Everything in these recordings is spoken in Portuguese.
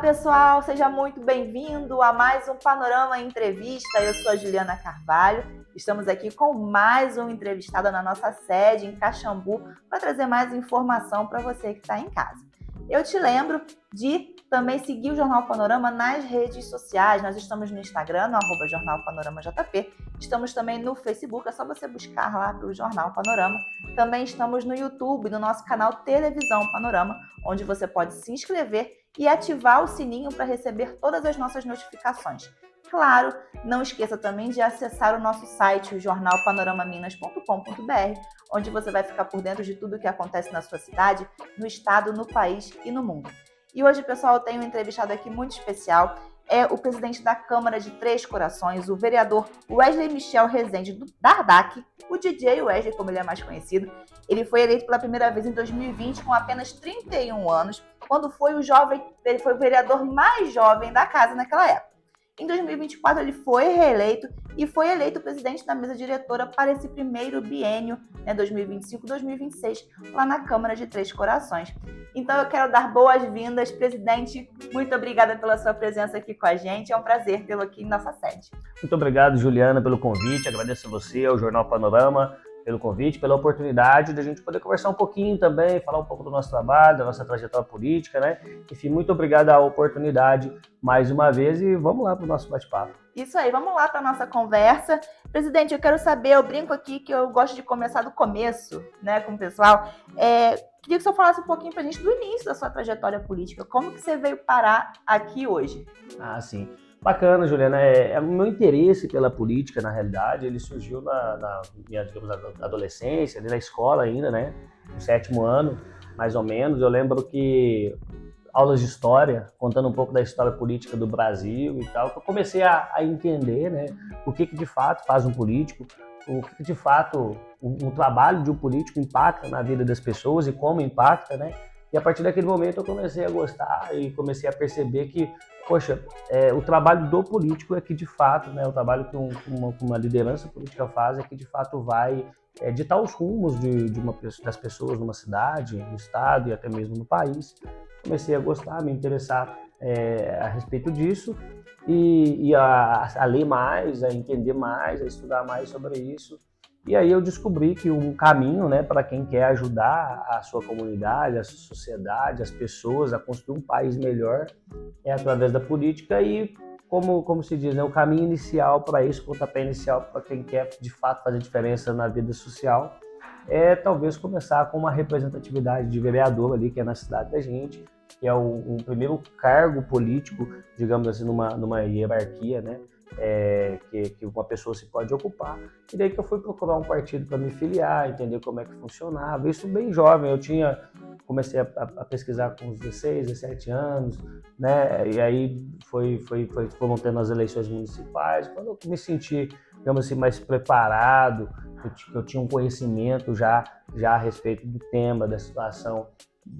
Pessoal, seja muito bem-vindo a mais um Panorama Entrevista. Eu sou a Juliana Carvalho. Estamos aqui com mais um entrevistado na nossa sede em Caxambu para trazer mais informação para você que está em casa. Eu te lembro de também seguir o Jornal Panorama nas redes sociais. Nós estamos no Instagram, no @Jornal Panorama JP. Estamos também no Facebook, é só você buscar lá pelo Jornal Panorama. Também estamos no YouTube, no nosso canal Televisão Panorama, onde você pode se inscrever e ativar o sininho para receber todas as nossas notificações. Claro, não esqueça também de acessar o nosso site, o jornalpanoramaminas.com.br, onde você vai ficar por dentro de tudo o que acontece na sua cidade, no estado, no país e no mundo. E hoje, pessoal, eu tenho um entrevistado aqui muito especial, é o presidente da Câmara de Três Corações, o vereador Wesley Michel Rezende da Ardac, o DJ Wesley, como ele é mais conhecido. Ele foi eleito pela primeira vez em 2020 com apenas 31 anos, quando ele foi o vereador mais jovem da casa naquela época. Em 2024, ele foi reeleito e foi eleito presidente da mesa diretora para esse primeiro biênio, 2025-2026, lá na Câmara de Três Corações. Então, eu quero dar boas-vindas, presidente. Muito obrigada pela sua presença aqui com a gente. É um prazer tê-lo aqui em nossa sede. Muito obrigado, Juliana, pelo convite. Agradeço a você, ao Jornal Panorama, pelo convite, pela oportunidade de a gente poder conversar um pouquinho também, falar um pouco do nosso trabalho, da nossa trajetória política, né? Enfim, muito obrigado à oportunidade mais uma vez e vamos lá para o nosso bate-papo. Isso aí, vamos lá para a nossa conversa. Presidente, eu quero saber, eu brinco aqui que eu gosto de começar do começo, né, com o pessoal. Queria que o senhor falasse um pouquinho para a gente do início da sua trajetória política. Como que você veio parar aqui hoje? Ah, sim. Bacana, Juliana. O meu interesse pela política, na realidade, ele surgiu na minha, digamos, adolescência, ali na escola ainda, né? No 7º ano, mais ou menos. Eu lembro que aulas de história, contando um pouco da história política do Brasil e tal, que eu comecei a entender, né? O que de fato faz um político, o que de fato o trabalho de um político impacta na vida das pessoas e como impacta, né? E a partir daquele momento eu comecei a gostar e comecei a perceber que, poxa, o trabalho do político é que de fato, né, o trabalho que uma liderança política faz é que de fato vai ditar os rumos das pessoas numa cidade, no estado e até mesmo no país. Comecei a gostar, a me interessar a respeito disso e a ler mais, a entender mais, a estudar mais sobre isso. E aí eu descobri que um caminho, né, para quem quer ajudar a sua comunidade, a sua sociedade, as pessoas a construir um país melhor é através da política e, como se diz, né, o caminho inicial para isso, o pontapé inicial para quem quer de fato fazer diferença na vida social é talvez começar com uma representatividade de vereador ali, que é na cidade da gente, que é o primeiro cargo político, digamos assim, numa hierarquia, né? Que uma pessoa se pode ocupar. E daí que eu fui procurar um partido para me filiar, entender como é que funcionava. Isso bem jovem, comecei a pesquisar com uns 16, 17 anos, né? E aí foram tendo as eleições municipais. Quando eu me senti, digamos assim, mais preparado, eu tinha um conhecimento já a respeito do tema, da situação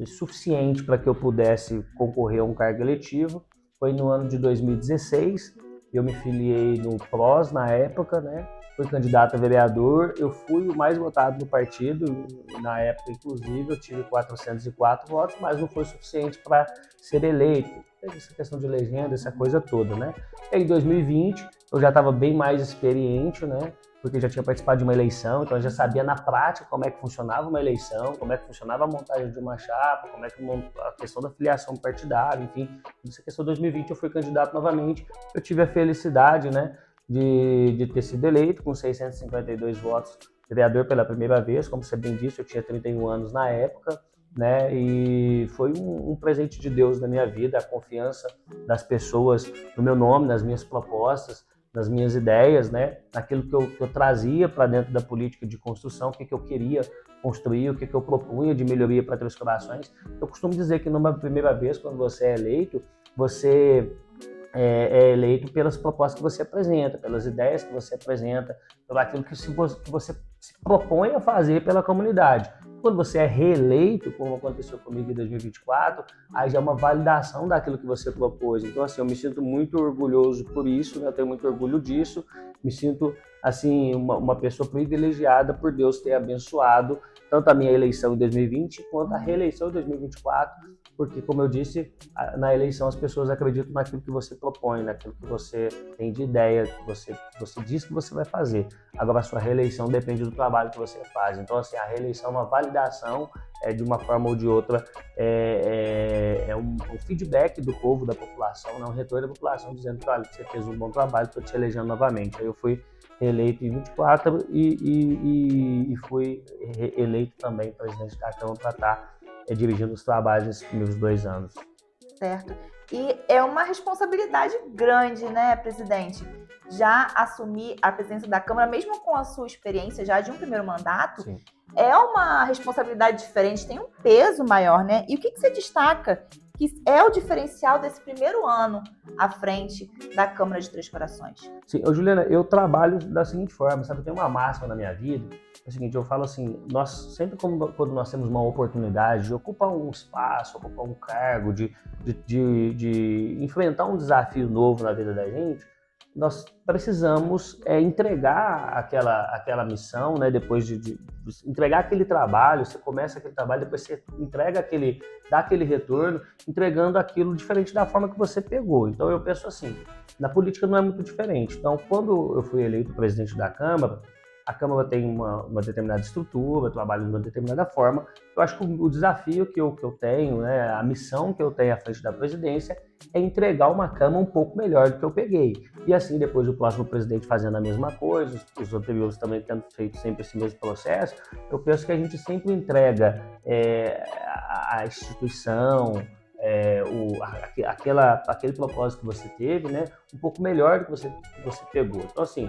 suficiente para que eu pudesse concorrer a um cargo eletivo. Foi no ano de 2016. Eu me filiei no PROS na época, né? Fui candidato a vereador, eu fui o mais votado do partido, na época, inclusive, eu tive 404 votos, mas não foi suficiente para ser eleito. Teve essa questão de legenda, essa coisa toda, né? E em 2020, eu já estava bem mais experiente, né? Porque já tinha participado de uma eleição, então eu já sabia na prática como é que funcionava uma eleição, como é que funcionava a montagem de uma chapa, como é que a questão da filiação partidária, enfim. Nessa questão de 2020 eu fui candidato novamente, eu tive a felicidade, né, de ter sido eleito com 652 votos, vereador pela primeira vez, como você bem disse, eu tinha 31 anos na época, né, e foi um presente de Deus na minha vida, a confiança das pessoas no meu nome, nas minhas propostas, nas minhas ideias, né, naquilo que eu trazia para dentro da política de construção, o que eu queria construir, o que eu propunha de melhoria para Três Corações. Eu costumo dizer que numa primeira vez, quando você é eleito, você é eleito pelas propostas que você apresenta, pelas ideias que você apresenta, pelo aquilo que você se propõe a fazer pela comunidade. Quando você é reeleito, como aconteceu comigo em 2024, aí já é uma validação daquilo que você propôs. Então, assim, eu me sinto muito orgulhoso por isso, né? Eu tenho muito orgulho disso, me sinto, assim, uma pessoa privilegiada por Deus ter abençoado tanto a minha eleição em 2020 quanto a reeleição em 2024 porque, como eu disse, na eleição as pessoas acreditam naquilo que você propõe, naquilo que você tem de ideia, que você diz que você vai fazer. Agora, a sua reeleição depende do trabalho que você faz. Então, assim, a reeleição é uma validação, de uma forma ou de outra, um feedback do povo, da população, né? Um retorno da população dizendo que, olha, você fez um bom trabalho, estou te elegendo novamente. Aí eu fui reeleito em 24 e fui eleito também presidente da Câmara para estar dirigindo os trabalhos nesses primeiros 2 anos. Certo. E é uma responsabilidade grande, né, presidente? Já assumir a presidência da Câmara, mesmo com a sua experiência já de um primeiro mandato, Sim. É uma responsabilidade diferente, tem um peso maior, né? E o que você destaca que é o diferencial desse primeiro ano à frente da Câmara de Três Corações? Sim, Juliana, eu trabalho da seguinte forma, sabe? Tem uma máxima na minha vida, é o seguinte, eu falo assim, nós sempre quando nós temos uma oportunidade de ocupar um espaço, ocupar um cargo, de enfrentar um desafio novo na vida da gente, nós precisamos entregar aquela missão, né? Depois de entregar aquele trabalho, você começa aquele trabalho, depois você entrega dá aquele retorno, entregando aquilo diferente da forma que você pegou. Então eu penso assim, na política não é muito diferente. Então quando eu fui eleito presidente da Câmara, a Câmara tem uma determinada estrutura, trabalha de uma determinada forma. Eu acho que o desafio que eu tenho, né, a missão que eu tenho à frente da presidência é entregar uma Câmara um pouco melhor do que eu peguei. E assim, depois o próximo presidente fazendo a mesma coisa, os anteriores também tendo feito sempre esse mesmo processo, eu penso que a gente sempre entrega a instituição, aquele propósito que você teve, né, um pouco melhor do que você pegou. Então, assim,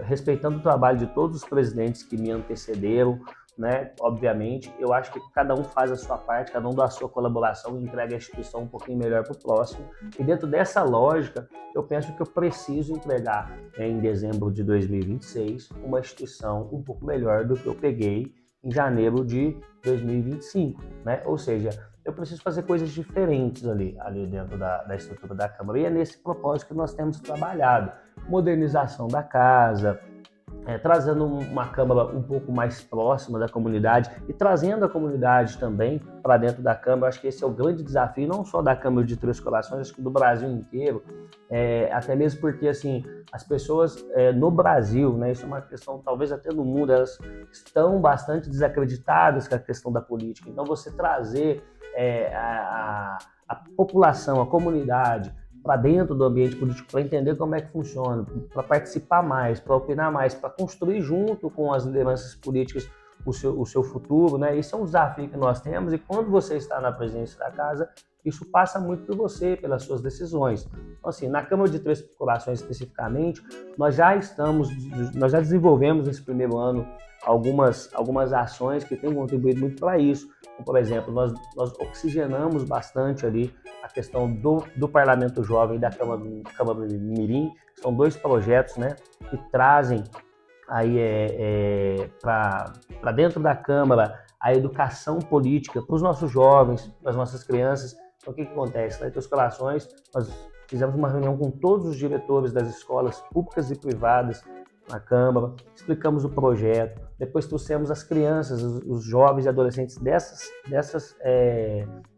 respeitando o trabalho de todos os presidentes que me antecederam, né? Obviamente, eu acho que cada um faz a sua parte, cada um dá a sua colaboração e entrega a instituição um pouquinho melhor para o próximo. E dentro dessa lógica, eu penso que eu preciso entregar, em dezembro de 2026, uma instituição um pouco melhor do que eu peguei em janeiro de 2025, né? Ou seja, eu preciso fazer coisas diferentes ali dentro da estrutura da Câmara. E é nesse propósito que nós temos trabalhado. Modernização da casa, trazendo uma Câmara um pouco mais próxima da comunidade e trazendo a comunidade também para dentro da Câmara. Acho que esse é o grande desafio, não só da Câmara de Três Corações, acho que do Brasil inteiro, até mesmo porque assim, as pessoas no Brasil, né, isso é uma questão talvez até no mundo, elas estão bastante desacreditadas com a questão da política. Então você trazer a população, a comunidade, para dentro do ambiente político, para entender como é que funciona, para participar mais, para opinar mais, para construir junto com as lideranças políticas o seu futuro, né? Esse é um desafio que nós temos e quando você está na presidência da casa, isso passa muito por você, pelas suas decisões. Então, assim, na Câmara de Três Corações especificamente, nós já desenvolvemos nesse primeiro ano algumas ações que têm contribuído muito para isso. Como, por exemplo, nós oxigenamos bastante ali a questão do Parlamento Jovem e da Câmara Mirim. São 2 projetos, né, que trazem aí para dentro da Câmara a educação política para os nossos jovens, para as nossas crianças. Então, o que acontece? Nas Três Corações, nós fizemos uma reunião com todos os diretores das escolas públicas e privadas na Câmara, explicamos o projeto, depois trouxemos as crianças, os jovens e adolescentes dessas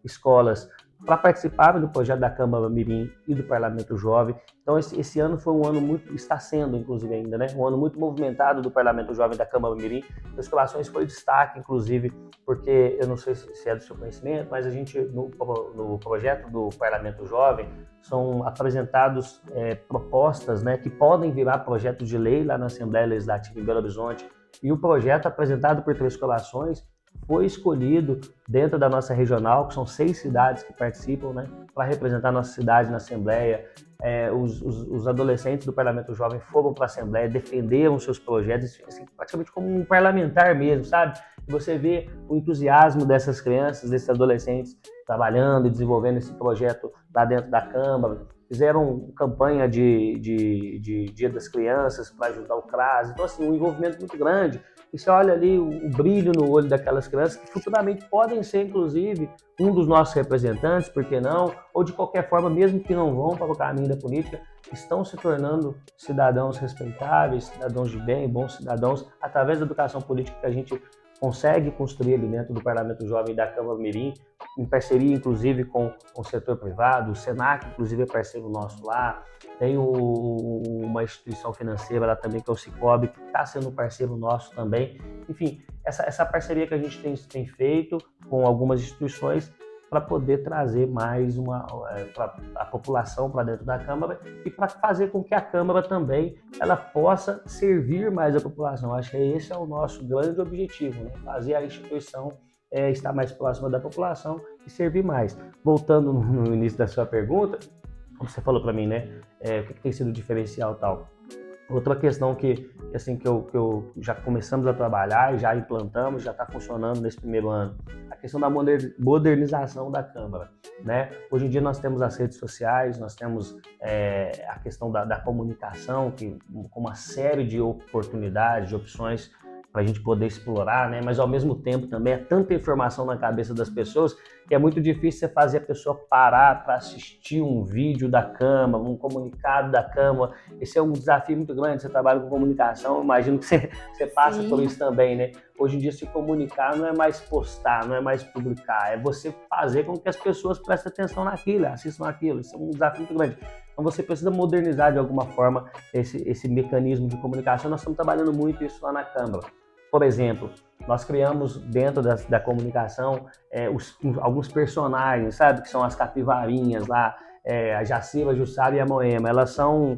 escolas para participarem do projeto da Câmara Mirim e do Parlamento Jovem. Então esse ano foi um ano está sendo inclusive ainda, né, um ano muito movimentado do Parlamento Jovem e da Câmara Mirim. As Corações foi destaque, inclusive, porque eu não sei se é do seu conhecimento, mas a gente no projeto do Parlamento Jovem são apresentados propostas, né, que podem virar projetos de lei lá na Assembleia Legislativa em Belo Horizonte. E o projeto apresentado por Três Corações foi escolhido dentro da nossa regional, que são 6 cidades que participam, né, para representar a nossa cidade na Assembleia. Os adolescentes do Parlamento Jovem foram para a Assembleia, defenderam seus projetos, assim, praticamente como um parlamentar mesmo, sabe? E você vê o entusiasmo dessas crianças, desses adolescentes, trabalhando e desenvolvendo esse projeto lá dentro da Câmara. Fizeram campanha de Dia das Crianças para ajudar o CRAS. Então, assim, um envolvimento muito grande. E você olha ali o brilho no olho daquelas crianças que futuramente podem ser, inclusive, um dos nossos representantes, por que não? Ou de qualquer forma, mesmo que não vão para o caminho da política, estão se tornando cidadãos respeitáveis, cidadãos de bem, bons cidadãos, através da educação política que a gente consegue construir ali dentro do Parlamento Jovem da Câmara Mirim, em parceria inclusive com o setor privado. O Senac inclusive é parceiro nosso lá, tem uma instituição financeira lá também que é o Sicob, que está sendo parceiro nosso também. Enfim, essa parceria que a gente tem feito com algumas instituições para poder trazer mais a população para dentro da Câmara e para fazer com que a Câmara também ela possa servir mais a população. Acho que esse é o nosso grande objetivo, né? Fazer a instituição estar mais próxima da população e servir mais. Voltando no início da sua pergunta, como você falou para mim, né? O que tem sido o diferencial tal? Outra questão que eu já começamos a trabalhar e já implantamos, já está funcionando nesse primeiro ano, a questão da modernização da Câmara, né? Hoje em dia nós temos as redes sociais, nós temos a questão da comunicação, com uma série de oportunidades, de opções para a gente poder explorar, né? Mas ao mesmo tempo também é tanta informação na cabeça das pessoas que é muito difícil você fazer a pessoa parar para assistir um vídeo da Câmara, um comunicado da Câmara. Esse é um desafio muito grande. Você trabalha com comunicação, imagino que você passa por isso também, né? Hoje em dia se comunicar não é mais postar, não é mais publicar, é você fazer com que as pessoas prestem atenção naquilo, assistam aquilo. Isso é um desafio muito grande. Então você precisa modernizar de alguma forma esse mecanismo de comunicação. Nós estamos trabalhando muito isso lá na Câmara. Por exemplo, nós criamos dentro da comunicação alguns personagens, sabe? Que são as capivarinhas lá, a Jacira, a Jussara e a Moema. Elas são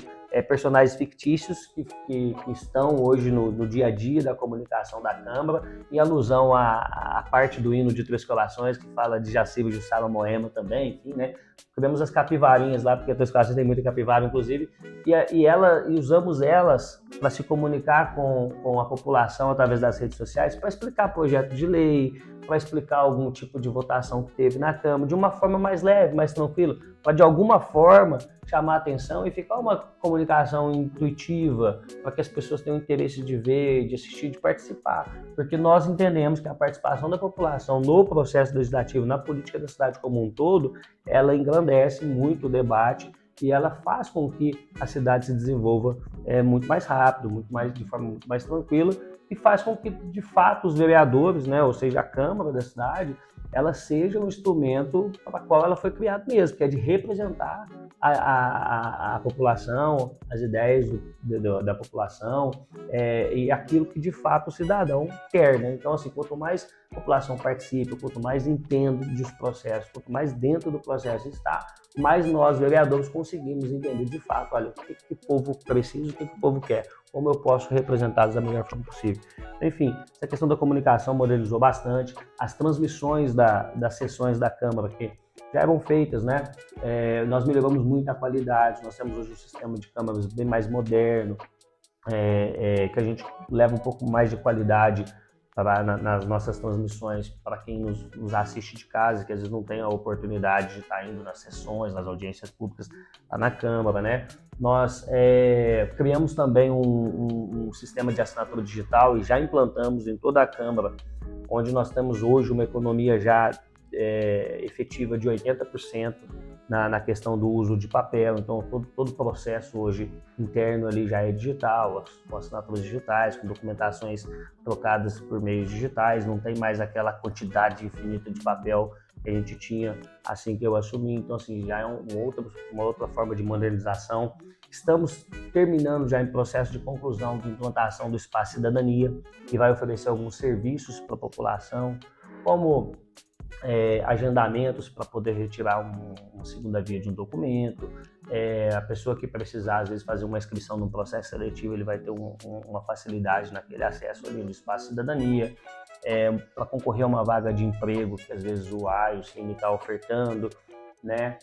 personagens fictícios que estão hoje no dia a dia da comunicação da Câmara, em alusão à parte do hino de Três Corações, que fala de Jacira, Jussara, Moema também, enfim, né? Criamos as capivarinhas lá, porque Três Corações tem muita capivara, inclusive, e usamos elas para se comunicar com a população através das redes sociais, para explicar projeto de lei, para explicar algum tipo de votação que teve na Câmara, de uma forma mais leve, mais tranquila, para de alguma forma chamar a atenção e ficar uma comunicação intuitiva, para que as pessoas tenham interesse de ver, de assistir, de participar. Porque nós entendemos que a participação da população no processo legislativo, na política da cidade como um todo, ela engrandece muito o debate e ela faz com que a cidade se desenvolva muito mais rápido, de forma muito mais tranquila, e faz com que, de fato, os vereadores, né, ou seja, a Câmara da cidade, ela seja um instrumento para o qual ela foi criada mesmo, que é de representar a população, as ideias da população e aquilo que, de fato, o cidadão quer, né? Então, assim, quanto mais a população participa, quanto mais entende dos processos, quanto mais dentro do processo está, mais nós, vereadores, conseguimos entender, de fato, olha, o que o povo precisa, o que o povo quer, como eu posso representá-los da melhor forma possível. Enfim, essa questão da comunicação modernizou bastante, as transmissões das sessões da Câmara, que já eram feitas, né? Nós melhoramos muito a qualidade, nós temos hoje um sistema de câmaras bem mais moderno, que a gente leva um pouco mais de qualidade nas nossas transmissões para quem nos assiste de casa, que às vezes não tem a oportunidade de estar indo nas sessões, nas audiências públicas lá na Câmara, né? Nós criamos também um sistema de assinatura digital e já implantamos em toda a Câmara, onde nós temos hoje uma economia já efetiva de 80% na questão do uso de papel. Então todo o processo hoje interno ali já é digital, com assinaturas digitais, com documentações trocadas por meios digitais, não tem mais aquela quantidade infinita de papel que a gente tinha assim que eu assumi. Então assim, já é uma outra forma de modernização. Estamos terminando já em processo de conclusão de implantação do Espaço Cidadania, que vai oferecer alguns serviços para a população, como agendamentos para poder retirar uma segunda via de um documento. A pessoa que precisar, às vezes, fazer uma inscrição no processo seletivo, ele vai ter uma facilidade naquele acesso ali no Espaço Cidadania. Para concorrer a uma vaga de emprego, que às vezes o AI, o Cine está ofertando, né?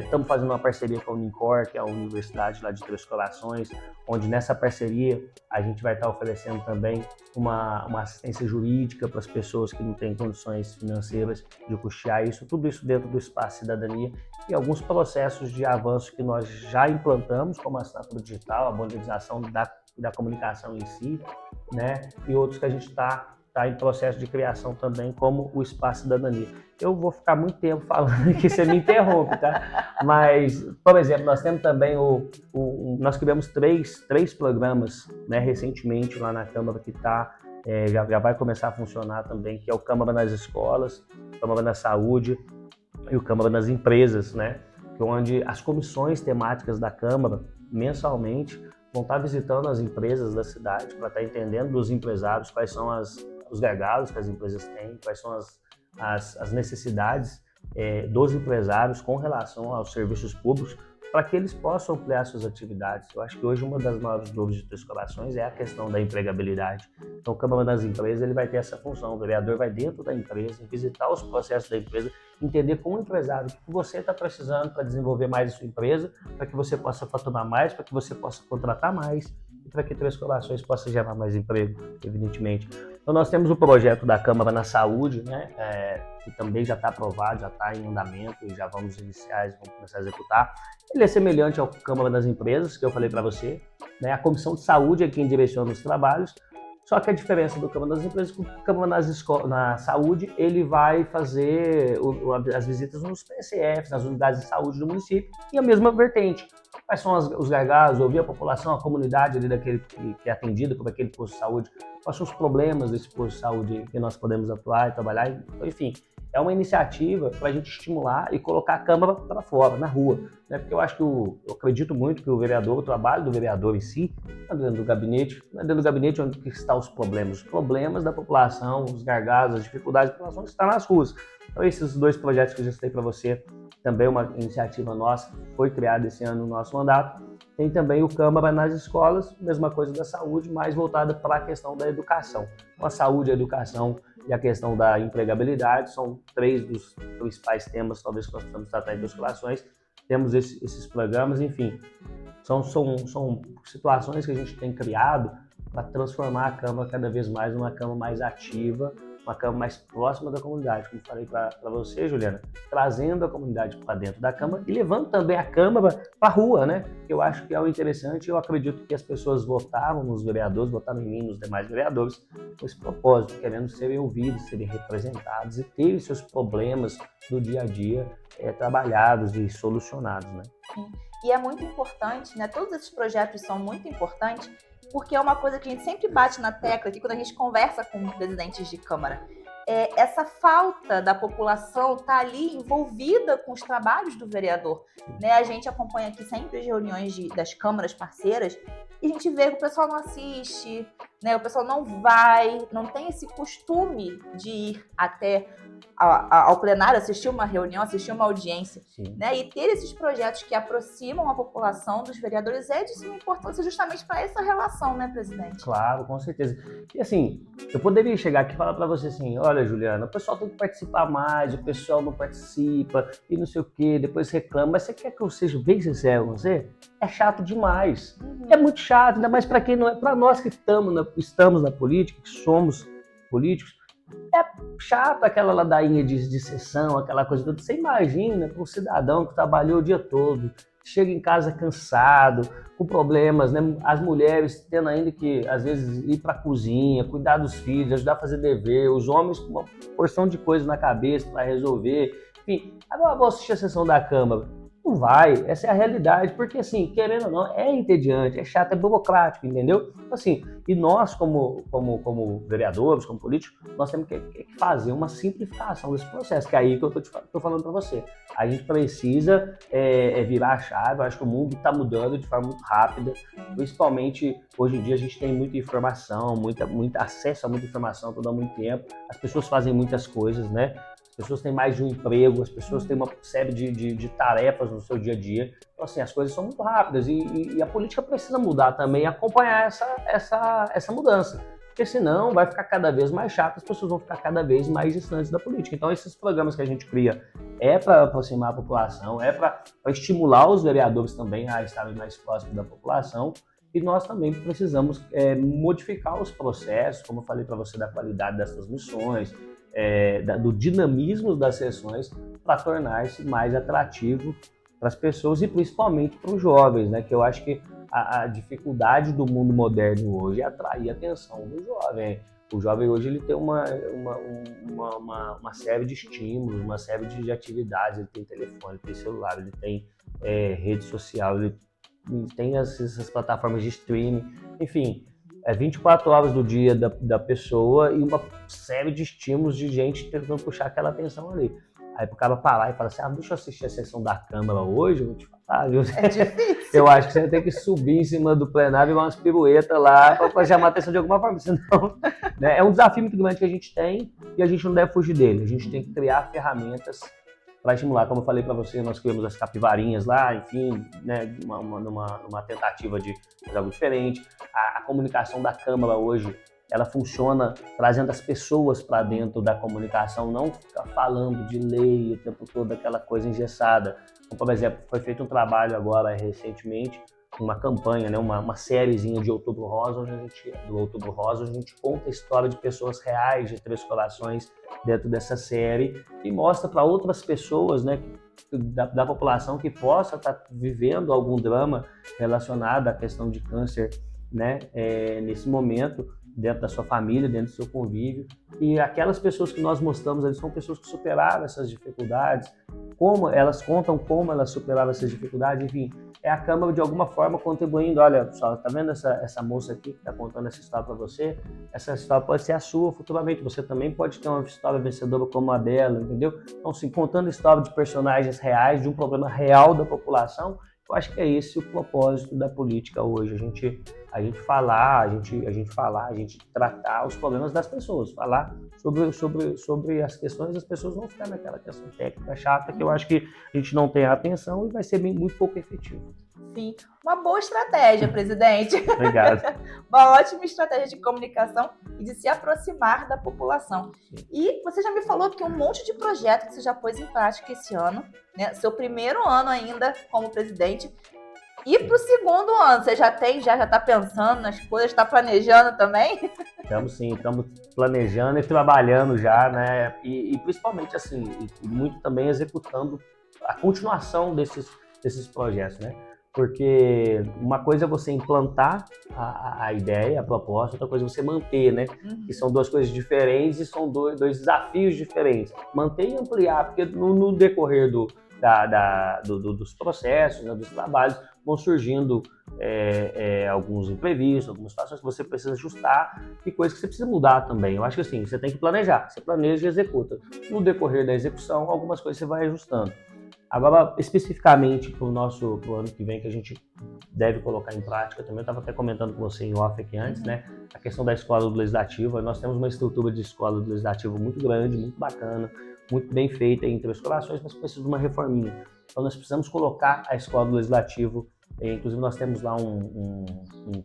Estamos fazendo uma parceria com a Unicor, que é a universidade lá de Três Corações, onde nessa parceria a gente vai estar oferecendo também uma assistência jurídica para as pessoas que não têm condições financeiras de custear isso, tudo isso dentro do Espaço Cidadania, e alguns processos de avanço que nós já implantamos, como a assinatura digital, a modernização da comunicação em si, né? E outros que a gente está em processo de criação também, como o Espaço Cidadania. Eu vou ficar muito tempo falando aqui, você me interrompe, tá? Mas, por exemplo, nós temos também nós criamos três programas, né, recentemente lá na Câmara, que está já vai começar a funcionar também, que é o Câmara nas escolas, o Câmara na saúde e o Câmara nas empresas, né? Onde as comissões temáticas da Câmara, mensalmente, vão estar visitando as empresas da cidade para estar entendendo dos empresários quais são os gargalos que as empresas têm, quais são as necessidades dos empresários com relação aos serviços públicos, para que eles possam ampliar suas atividades. Eu acho que hoje uma das maiores dores de Três Corações é a questão da empregabilidade. Então, o Câmara das Empresas ele vai ter essa função. O vereador vai dentro da empresa, visitar os processos da empresa, entender como empresário o que você está precisando para desenvolver mais a sua empresa, para que você possa faturar mais, para que você possa contratar mais e para que Três Corações possa gerar mais emprego, evidentemente. Então, nós temos o projeto da Câmara na Saúde, né, que também já está aprovado, já está em andamento e já vamos iniciar, vamos começar a executar. Ele é semelhante ao Câmara das Empresas, que eu falei para você, né? A Comissão de Saúde é quem direciona os trabalhos, só que a diferença do Câmara das Empresas é que o Câmara na Saúde ele vai fazer as visitas nos PSFs, nas unidades de saúde do município, e a mesma vertente. Quais são os gargalos, ouvir a população, a comunidade ali daquele que é atendida por aquele posto de saúde, quais são os problemas desse posto de saúde que nós podemos atuar e trabalhar, enfim. É uma iniciativa para a gente estimular e colocar a Câmara para fora, na rua. Né? Porque eu acho que eu acredito muito que o vereador, o trabalho do vereador em si, não é dentro do gabinete, não é dentro do gabinete onde estão os problemas da população, os gargalos, as dificuldades da população estão nas ruas. Então, esses dois projetos que eu já citei para você, também uma iniciativa nossa, foi criada esse ano no nosso mandato. Tem também o Câmara nas escolas, mesma coisa da saúde, mais voltada para a questão da educação. Então, a saúde, a educação e a questão da empregabilidade são três dos principais temas, talvez, que nós precisamos tratar em Três Corações. Temos esses programas, enfim, são situações que a gente tem criado para transformar a Câmara cada vez mais numa Câmara mais ativa, uma Câmara mais próxima da comunidade, como falei para você, Juliana, trazendo a comunidade para dentro da Câmara e levando também a Câmara para a rua, né? Eu acho que é o interessante, eu acredito que as pessoas votaram nos vereadores, votaram em mim, nos demais vereadores, com esse propósito, querendo serem ouvidos, serem representados e terem seus problemas do dia a dia trabalhados e solucionados, né? Sim. E é muito importante, né? Todos esses projetos são muito importantes, porque é uma coisa que a gente sempre bate na tecla aqui quando a gente conversa com presidentes de Câmara. Essa falta da população estar ali envolvida com os trabalhos do vereador. Né? A gente acompanha aqui sempre as reuniões das câmaras parceiras e a gente vê que o pessoal não assiste, né? O pessoal não vai, não tem esse costume de ir até ao plenário, assistir uma reunião, assistir uma audiência. Né? E ter esses projetos que aproximam a população dos vereadores é de suma importância justamente para essa relação, né, presidente? Claro, com certeza. E assim, eu poderia chegar aqui e falar para você assim, olha, Juliana, o pessoal tem que participar mais, o pessoal não participa e não sei o quê, depois reclama, mas você quer que eu seja bem sincero com você? É chato demais. É muito chato, ainda mais para quem não é, para nós que estamos na política, que somos políticos, é chato aquela ladainha de sessão, aquela coisa toda. Você imagina para um cidadão que trabalhou o dia todo, chega em casa cansado, com problemas, né? As mulheres tendo ainda que, às vezes, ir para a cozinha, cuidar dos filhos, ajudar a fazer dever, os homens com uma porção de coisa na cabeça para resolver. Enfim, agora vou assistir a sessão da Câmara. Não vai, essa é a realidade, porque assim, querendo ou não, é entediante, é chato, é burocrático, entendeu? Assim, e nós como vereadores, como políticos, nós temos que fazer uma simplificação desse processo, que é aí que eu tô falando para você. A gente precisa virar a chave, eu acho que o mundo está mudando de forma muito rápida, principalmente hoje em dia a gente tem muita informação, muito acesso a muita informação todo há muito tempo, as pessoas fazem muitas coisas, né? As pessoas têm mais de um emprego, as pessoas têm uma série de tarefas no seu dia a dia. Então, assim, as coisas são muito rápidas e a política precisa mudar também, acompanhar essa mudança. Porque senão vai ficar cada vez mais chato, as pessoas vão ficar cada vez mais distantes da política. Então, esses programas que a gente cria é para aproximar a população, é para estimular os vereadores também a estarem mais próximos da população. E nós também precisamos modificar os processos, como eu falei para você, da qualidade das transmissões, do dinamismo das sessões para tornar-se mais atrativo para as pessoas e principalmente para os jovens, né? Que eu acho que a dificuldade do mundo moderno hoje é atrair a atenção do jovem. O jovem hoje ele tem uma série de estímulos, uma série de atividades, ele tem telefone, ele tem celular, ele tem rede social, ele tem essas plataformas de streaming, enfim. 24 horas do dia da pessoa e uma série de estímulos de gente tentando puxar aquela atenção ali. Aí pro cara parar e falar assim, deixa eu assistir a sessão da Câmara hoje, eu vou te falar, viu? É difícil. Eu acho que você tem que subir em cima do plenário e dar umas piruetas lá para chamar a atenção de alguma forma, senão, né? É um desafio muito grande que a gente tem e a gente não deve fugir dele. A gente tem que criar ferramentas para estimular. Como eu falei para você, nós criamos as capivarinhas lá, enfim, né, numa tentativa de fazer algo diferente. A comunicação da Câmara hoje, ela funciona trazendo as pessoas para dentro da comunicação, não ficar falando de lei o tempo todo, aquela coisa engessada. Como, por exemplo, foi feito um trabalho agora recentemente, uma campanha, né, uma sériezinha de Outubro Rosa, onde a gente conta a história de pessoas reais de Três Corações dentro dessa série e mostra para outras pessoas, né, da população que possa estar vivendo algum drama relacionado à questão de câncer, né, nesse momento, dentro da sua família, dentro do seu convívio. E aquelas pessoas que nós mostramos ali são pessoas que superaram essas dificuldades, como elas contam como elas superaram essas dificuldades, enfim, é a Câmara de alguma forma contribuindo. Olha, pessoal, tá vendo essa moça aqui que está contando essa história para você? Essa história pode ser a sua futuramente, você também pode ter uma história vencedora como a dela, entendeu? Então, se contando a história de personagens reais, de um problema real da população, eu acho que é esse o propósito da política hoje, a gente tratar os problemas das pessoas, falar sobre as questões das pessoas, não ficar naquela questão técnica chata que eu acho que a gente não tem a atenção e vai ser muito pouco efetivo. Sim, uma boa estratégia, presidente. Obrigado. Uma ótima estratégia de comunicação e de se aproximar da população. Sim. E você já me falou que um monte de projetos que você já pôs em prática esse ano, né? Seu primeiro ano ainda como presidente. E para o segundo ano, você já está pensando nas coisas, está planejando também? Estamos planejando e trabalhando já, né? E principalmente assim, e muito também executando a continuação desses projetos, né? Porque uma coisa é você implantar a ideia, a proposta, outra coisa é você manter, né? Que são duas coisas diferentes e são dois desafios diferentes. Manter e ampliar, porque no decorrer dos processos, né, dos trabalhos, vão surgindo alguns imprevistos, algumas situações que você precisa ajustar e coisas que você precisa mudar também. Eu acho que assim, você tem que planejar, você planeja e executa. No decorrer da execução, algumas coisas você vai ajustando. Agora, especificamente para o ano que vem, que a gente deve colocar em prática, também eu estava até comentando com você em off aqui antes, né? A questão da escola do Legislativo. Nós temos uma estrutura de escola do Legislativo muito grande, muito bacana, muito bem feita em Três Corações, mas precisa de uma reforminha. Então, nós precisamos colocar a escola do Legislativo. Inclusive, nós temos lá um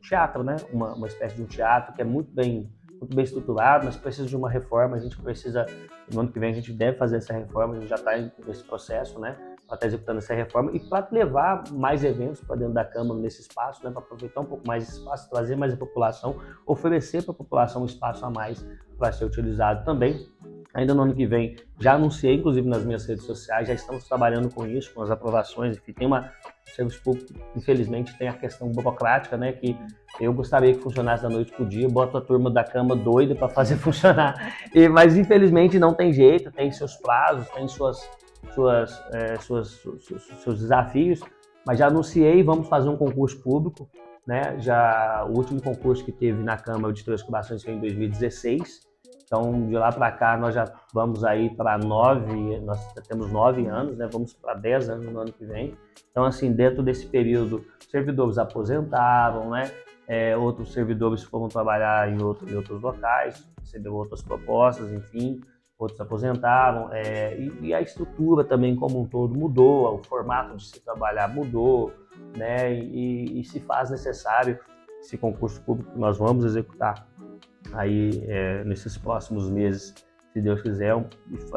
teatro, né? Uma espécie de um teatro que é muito bem estruturado, mas precisa de uma reforma. A gente precisa, no ano que vem, a gente deve fazer essa reforma, a gente já está nesse processo, né? Para estar executando essa reforma e para levar mais eventos para dentro da Câmara nesse espaço, né, para aproveitar um pouco mais esse espaço, trazer mais a população, oferecer para a população um espaço a mais para ser utilizado também. Ainda no ano que vem, já anunciei, inclusive nas minhas redes sociais, já estamos trabalhando com isso, com as aprovações, enfim, o serviço público, infelizmente, tem a questão burocrática, né, que eu gostaria que funcionasse da noite para o dia, boto a turma da Câmara doida para fazer funcionar, mas infelizmente não tem jeito, tem seus prazos, tem seus desafios, mas já anunciei, vamos fazer um concurso público, né? O último concurso que teve na Câmara de Três Corações foi em 2016, então de lá para cá nós já vamos aí para nós já temos 9 anos, né? Vamos para 10 anos no ano que vem, então assim, dentro desse período, servidores aposentaram, né? Outros servidores foram trabalhar em outros locais, receberam outras propostas, enfim, outros aposentaram, e a estrutura também como um todo mudou, o formato de se trabalhar mudou, né, e se faz necessário esse concurso público que nós vamos executar aí nesses próximos meses, se Deus quiser,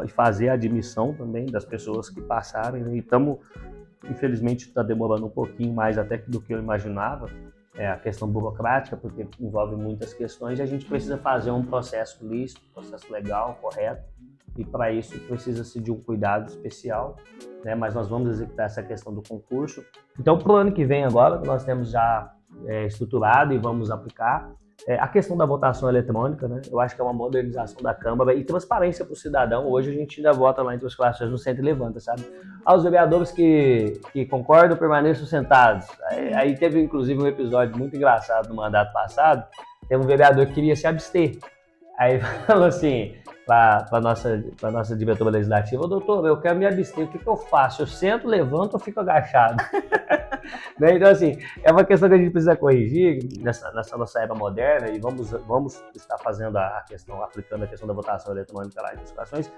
e fazer a admissão também das pessoas que passarem, né? E infelizmente está demorando um pouquinho mais até do que eu imaginava, a questão burocrática, porque envolve muitas questões e a gente precisa fazer um processo lícito, um processo legal, correto, e para isso precisa-se de um cuidado especial, né? Mas nós vamos executar essa questão do concurso. Então, para o ano que vem agora, nós temos já estruturado e vamos aplicar a questão da votação eletrônica, né? Eu acho que é uma modernização da Câmara e transparência para o cidadão. Hoje a gente ainda vota lá entre as classes no centro e levanta, sabe? Os vereadores que concordam permaneçam sentados. Aí teve inclusive um episódio muito engraçado no mandato passado, tem um vereador que queria se abster. Aí falou assim, para nossa diretora legislativa: doutor, eu quero me abster, o que eu faço? Eu sento, levanto ou fico agachado? Né? Então, assim, é uma questão que a gente precisa corrigir nessa nossa era moderna, e vamos estar fazendo aplicando a questão da votação eletrônica lá em situações,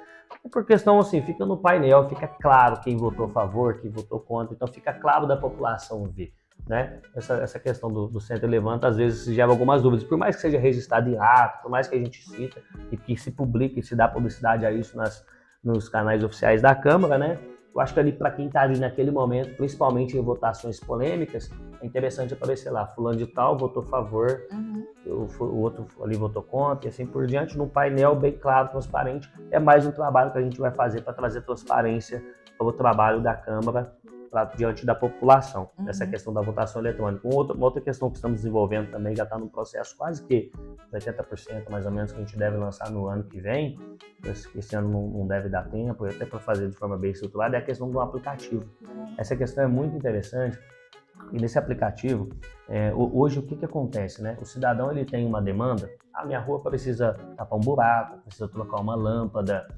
por questão assim, fica no painel, fica claro quem votou a favor, quem votou contra, então fica claro da população ver. Né? Essa questão do centro levanta, às vezes gera algumas dúvidas, por mais que seja registrado em ato, por mais que a gente cita e que se publique e se dá publicidade a isso nos canais oficiais da Câmara, né? Eu acho que ali, para quem está ali naquele momento, principalmente em votações polêmicas, é interessante aparecer lá, fulano de tal votou a favor, o outro ali votou contra, e assim por diante, num painel bem claro, transparente. É mais um trabalho que a gente vai fazer para trazer transparência para o trabalho da Câmara diante da população, essa questão da votação eletrônica. Uma outra questão que estamos desenvolvendo também, já está no processo quase que 80% mais ou menos, que a gente deve lançar no ano que vem, esse ano não deve dar tempo, até para fazer de forma bem estruturada, é a questão do aplicativo. Essa questão é muito interessante, e nesse aplicativo, hoje o que acontece, né? O cidadão ele tem uma demanda, minha rua precisa tapar um buraco, precisa trocar uma lâmpada,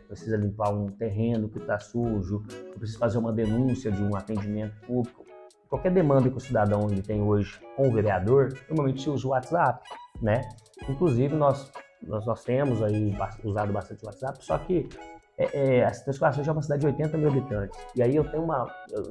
precisa limpar um terreno que está sujo, precisa fazer uma denúncia de um atendimento público. Qualquer demanda que o cidadão ele tem hoje com o vereador, normalmente se usa o WhatsApp, né? Inclusive nós temos aí usado bastante o WhatsApp, só que as Três Corações é uma cidade de 80 mil habitantes, e aí eu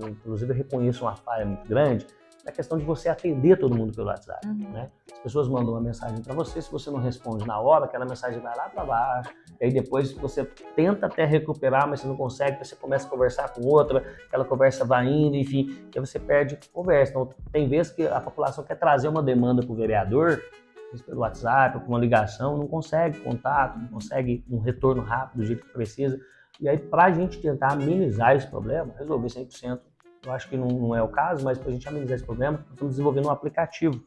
inclusive eu reconheço uma falha muito grande na questão de você atender todo mundo pelo WhatsApp, né? As pessoas mandam uma mensagem para você, se você não responde na hora, aquela mensagem vai lá para baixo, e aí depois você tenta até recuperar, mas você não consegue, você começa a conversar com outra, aquela conversa vai indo, enfim, e aí você perde a conversa. Então, tem vezes que a população quer trazer uma demanda para o vereador, pelo WhatsApp, por uma ligação, não consegue contato, não consegue um retorno rápido do jeito que precisa, e aí para a gente tentar amenizar esse problema, resolver 100%, eu acho que não é o caso, mas para a gente amenizar esse problema, nós estamos desenvolvendo um aplicativo.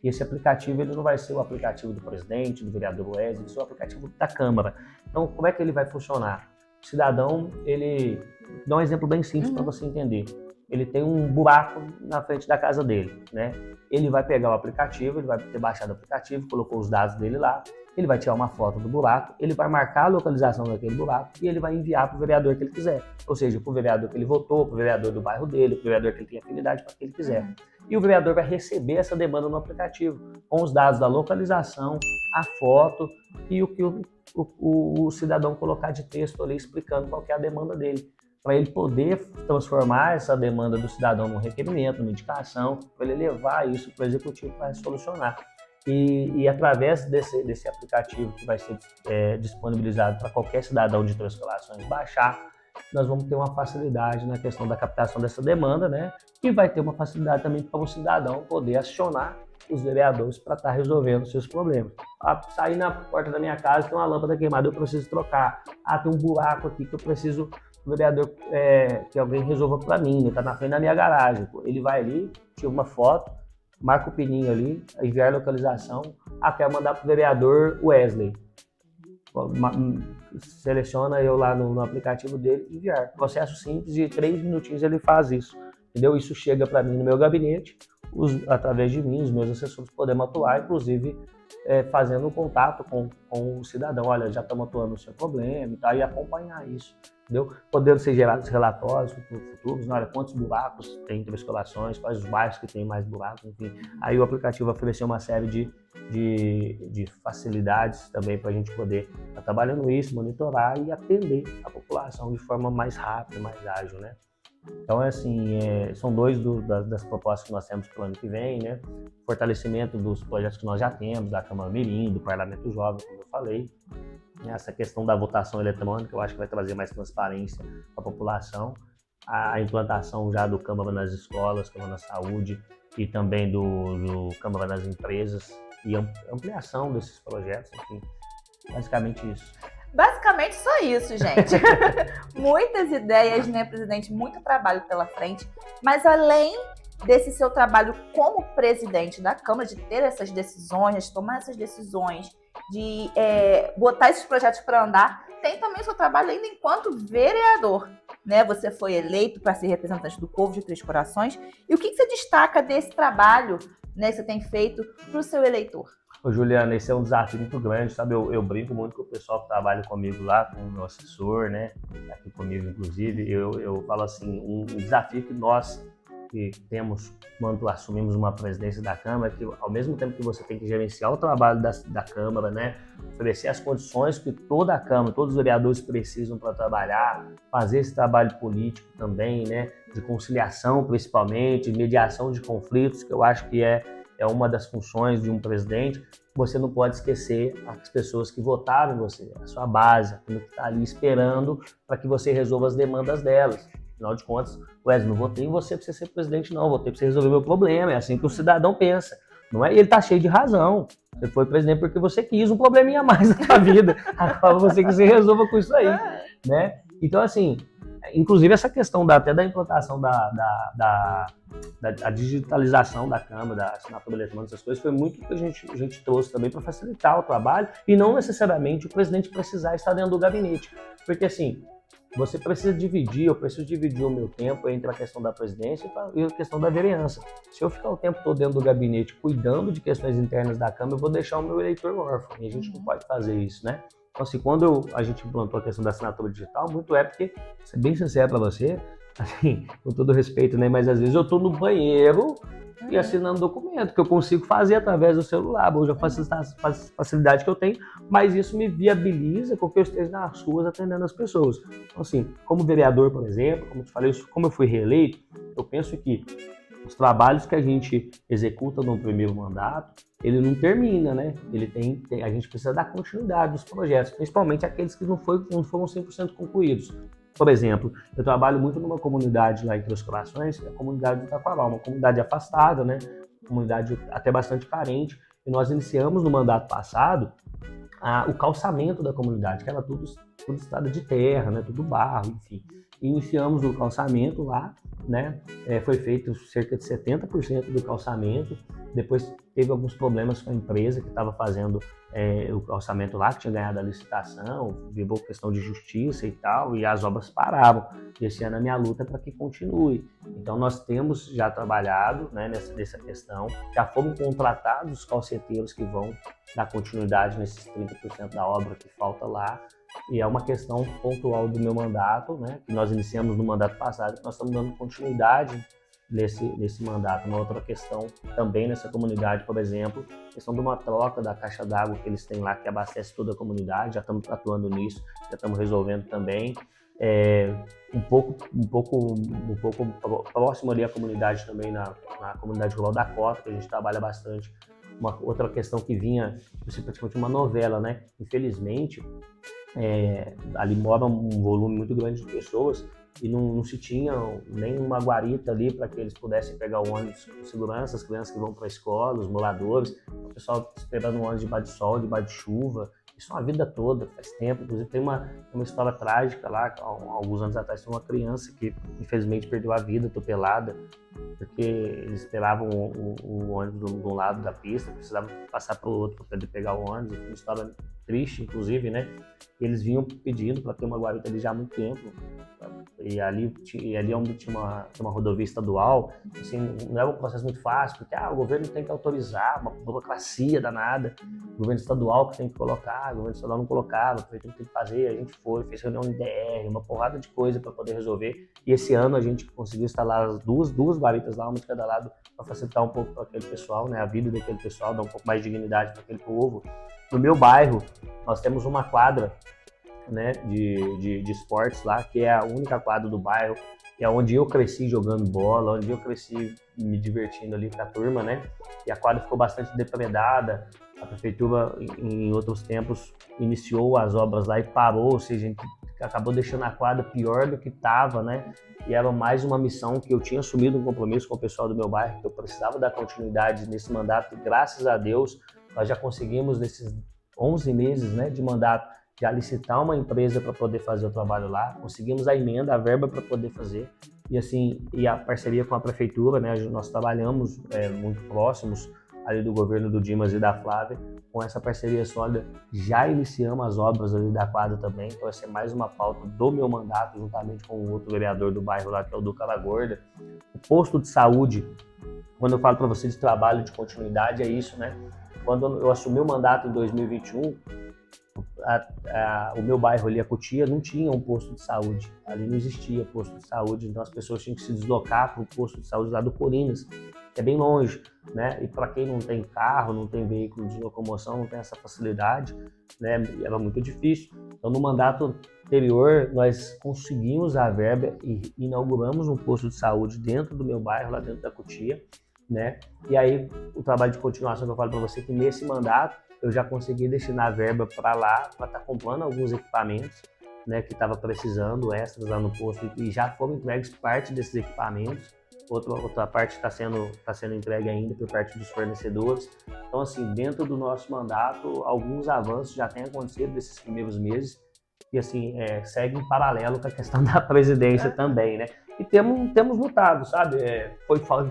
E esse aplicativo ele não vai ser o aplicativo do presidente, do vereador Wesley, ele vai ser o aplicativo da Câmara. Então, como é que ele vai funcionar? O cidadão, ele dá um exemplo bem simples para você entender. Ele tem um buraco na frente da casa dele, né? Ele vai pegar o aplicativo, ele vai ter baixado o aplicativo, colocou os dados dele lá, ele vai tirar uma foto do buraco, ele vai marcar a localização daquele buraco e ele vai enviar para o vereador que ele quiser. Ou seja, para o vereador que ele votou, para o vereador do bairro dele, para o vereador que ele tem afinidade, para que ele quiser. E o vereador vai receber essa demanda no aplicativo, com os dados da localização, a foto e o que o cidadão colocar de texto ali explicando qual que é a demanda dele, para ele poder transformar essa demanda do cidadão num requerimento, numa indicação, para ele levar isso para o executivo para solucionar. E através desse aplicativo que vai ser disponibilizado para qualquer cidadão de Três Corações baixar, nós vamos ter uma facilidade na questão da captação dessa demanda, né? E vai ter uma facilidade também para o cidadão poder acionar os vereadores para estar resolvendo os seus problemas. Sair na porta da minha casa, tem uma lâmpada queimada, eu preciso trocar. Tem um buraco aqui que eu preciso o vereador que alguém resolva para mim, ele está na frente da minha garagem. Ele vai ali, tira uma foto, marca o pininho ali, enviar a localização, quer mandar para o vereador Wesley. Seleciona eu lá no aplicativo dele e enviar. Processo simples, de 3 minutinhos ele faz isso. Entendeu? Isso chega para mim no meu gabinete, através de mim, os meus assessores podemos atuar, inclusive fazendo contato com o cidadão. Olha, já estamos atuando no seu problema e tal, e acompanhar isso. Entendeu? Podendo ser gerados relatórios futuros, olha, quantos buracos tem entre as colações, quais os bairros que tem mais buracos, enfim. Aí o aplicativo ofereceu uma série de facilidades também para a gente poder estar trabalhando isso, monitorar e atender a população de forma mais rápida, mais ágil, né? Então, assim, são dois das propostas que nós temos para o ano que vem, né? Fortalecimento dos projetos que nós já temos, da Câmara Mirim, do Parlamento Jovem, como eu falei. Essa questão da votação eletrônica, eu acho que vai trazer mais transparência para a população. A implantação já do Câmara nas escolas, Câmara na saúde e também do Câmara nas empresas e ampliação desses projetos, enfim, basicamente isso. Basicamente só isso, gente. Muitas ideias, né, presidente? Muito trabalho pela frente. Mas além desse seu trabalho como presidente da Câmara, de ter essas decisões, de tomar essas decisões, de botar esses projetos para andar, tem também o seu trabalho ainda enquanto vereador, né? Você foi eleito para ser representante do povo de Três Corações. E o que você destaca desse trabalho né, que você tem feito para o seu eleitor? Ô, Juliana, esse é um desafio muito grande, sabe? Eu brinco muito com o pessoal que trabalha comigo lá, com o meu assessor, né? Aqui comigo, inclusive. Eu falo assim, um desafio que nós que temos quando assumimos uma presidência da Câmara, que ao mesmo tempo que você tem que gerenciar o trabalho da Câmara, né, oferecer as condições que toda a Câmara, todos os vereadores precisam para trabalhar, fazer esse trabalho político também, né, de conciliação principalmente, mediação de conflitos, que eu acho que é uma das funções de um presidente. Você não pode esquecer as pessoas que votaram em você, a sua base, aquilo que está ali esperando para que você resolva as demandas delas. Afinal de contas, Wesley, não votei em você para você ser presidente, não. Votei para você resolver meu problema. É assim que o cidadão pensa. Não é? E ele está cheio de razão. Você foi presidente porque você quis um probleminha a mais na sua vida. Agora você que se resolva com isso aí. Né? Então, assim, inclusive essa questão até da implantação da digitalização da Câmara, da assinatura eletrônica, essas coisas, foi muito que a gente trouxe também para facilitar o trabalho e não necessariamente o presidente precisar estar dentro do gabinete. Porque, assim, você precisa dividir, eu preciso dividir o meu tempo entre a questão da presidência e a questão da vereança. Se eu ficar o tempo todo dentro do gabinete cuidando de questões internas da Câmara, eu vou deixar o meu eleitor órfão, e a gente não pode fazer isso, né? Então, assim, quando a gente implantou a questão da assinatura digital, muito é porque, ser bem sincero para você, assim, com todo respeito, né? Mas às vezes eu estou no banheiro e assinando documento, que eu consigo fazer através do celular, hoje a facilidade que eu tenho, mas isso me viabiliza com que eu esteja nas ruas atendendo as pessoas. Então, assim, como vereador, por exemplo, como eu te falei, como eu fui reeleito, eu penso que os trabalhos que a gente executa no primeiro mandato, ele não termina, né? A gente precisa dar continuidade dos projetos, principalmente aqueles que não foram 100% concluídos. Por exemplo, eu trabalho muito numa comunidade lá em Três Corações, que é a comunidade do Taquaral, uma comunidade afastada, né? Comunidade até bastante carente, e nós iniciamos no mandato passado o calçamento da comunidade, que era tudo estrada de terra, né? Tudo barro, enfim. Iniciamos o calçamento lá, né? Foi feito cerca de 70% do calçamento. Depois teve alguns problemas com a empresa que estava fazendo o calçamento lá, que tinha ganhado a licitação, virou questão de justiça e tal, e as obras pararam. E esse ano a minha luta é para que continue. Então nós temos já trabalhado, né, nessa questão, já fomos contratados os calceteiros que vão dar continuidade nesses 30% da obra que falta lá. E é uma questão pontual do meu mandato, né, que nós iniciamos no mandato passado, que nós estamos dando continuidade nesse mandato. Uma outra questão também nessa comunidade, por exemplo, questão de uma troca da caixa d'água que eles têm lá, que abastece toda a comunidade, já estamos atuando nisso, já estamos resolvendo também. Um pouco próximo ali à comunidade também, na comunidade rural da Cota, que a gente trabalha bastante. Uma outra questão que vinha, praticamente uma novela, né? Infelizmente, ali mora um volume muito grande de pessoas e não se tinha nem uma guarita ali para que eles pudessem pegar o ônibus com segurança, as crianças que vão para a escola, os moradores, o pessoal esperando o ônibus debaixo de sol, debaixo de chuva. Isso é uma vida toda, faz tempo. Inclusive tem uma história trágica lá, alguns anos atrás, tem uma criança que infelizmente perdeu a vida atropelada, porque eles esperavam o ônibus de um lado da pista, precisavam passar para o outro para poder pegar o ônibus. Uma história triste, inclusive, né? E eles vinham pedindo para ter uma guarita ali já há muito tempo. E ali onde tinha uma rodovia estadual, assim, não é um processo muito fácil, porque o governo tem que autorizar, uma burocracia danada, o governo estadual que tem que colocar, o governo estadual não colocava, a prefeitura tem que fazer, a gente fez reunião em DR, uma porrada de coisa para poder resolver, e esse ano a gente conseguiu instalar as duas guaritas lá, uma de cada lado, para facilitar um pouco para aquele pessoal, né, a vida daquele pessoal, dar um pouco mais de dignidade para aquele povo. No meu bairro, nós temos uma quadra, né, de esportes lá, que é a única quadra do bairro, que é onde eu cresci jogando bola, onde eu cresci me divertindo ali com a turma, né? E a quadra ficou bastante depredada. A prefeitura, em outros tempos, iniciou as obras lá e parou, ou seja, a gente acabou deixando a quadra pior do que estava, né? E era mais uma missão que eu tinha assumido um compromisso com o pessoal do meu bairro, que eu precisava dar continuidade nesse mandato, e graças a Deus nós já conseguimos, nesses 11 meses, né, de mandato, já licitar uma empresa para poder fazer o trabalho lá, conseguimos a emenda, a verba para poder fazer, e assim, e a parceria com a prefeitura, né, nós trabalhamos muito próximos, ali do governo do Dimas e da Flávia, com essa parceria sólida, já iniciamos as obras ali da quadra também, então vai ser mais uma pauta do meu mandato, juntamente com o outro vereador do bairro lá, que é o Duca Gorda. O posto de saúde, quando eu falo para você de trabalho de continuidade, é isso, né? Quando eu assumi o mandato em 2021, o meu bairro ali, a Cotia, não tinha um posto de saúde. Ali não existia posto de saúde, então as pessoas tinham que se deslocar para o posto de saúde lá do Corinas, que é bem longe, né? E para quem não tem carro, não tem veículo de locomoção, não tem essa facilidade, né? Era muito difícil. Então, no mandato anterior, nós conseguimos a verba e inauguramos um posto de saúde dentro do meu bairro, lá dentro da Cotia, né? E aí, o trabalho de continuação que eu falo para você, que nesse mandato, eu já consegui destinar a verba para lá, para estar comprando alguns equipamentos, né, que estava precisando, extras lá no posto, e já foram entregues parte desses equipamentos. Outra parte está sendo entregue ainda por parte dos fornecedores. Então, assim, dentro do nosso mandato, alguns avanços já têm acontecido nesses primeiros meses, e assim, segue em paralelo com a questão da presidência também, né? E temos lutado, sabe?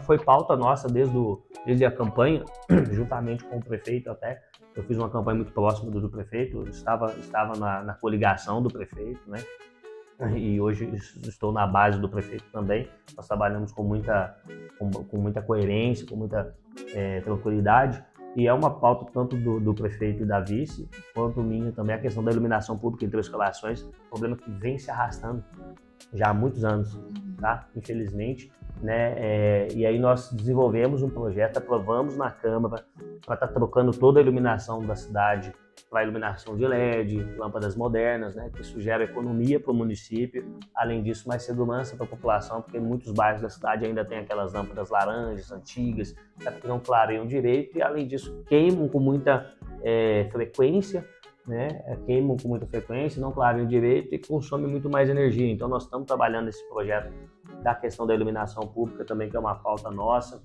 Foi pauta nossa desde a campanha, juntamente com o prefeito até. Eu fiz uma campanha muito próxima do prefeito, eu estava na coligação do prefeito, né? E hoje estou na base do prefeito também. Nós trabalhamos com muita coerência, com muita tranquilidade. E é uma pauta tanto do prefeito e da vice, quanto minha também, a questão da iluminação pública em Três Corações, problema que vem se arrastando já há muitos anos, tá? Infelizmente, né? E aí nós desenvolvemos um projeto, aprovamos na Câmara para estar trocando toda a iluminação da cidade para iluminação de LED, lâmpadas modernas, né? Que isso gera economia para o município, além disso mais segurança para a população, porque muitos bairros da cidade ainda tem aquelas lâmpadas laranjas, antigas, que não clareiam direito e além disso queimam com muita frequência, né? Queimam com muita frequência, não clareiam direito e consomem muito mais energia. Então nós estamos trabalhando nesse projeto da questão da iluminação pública também, que é uma pauta nossa.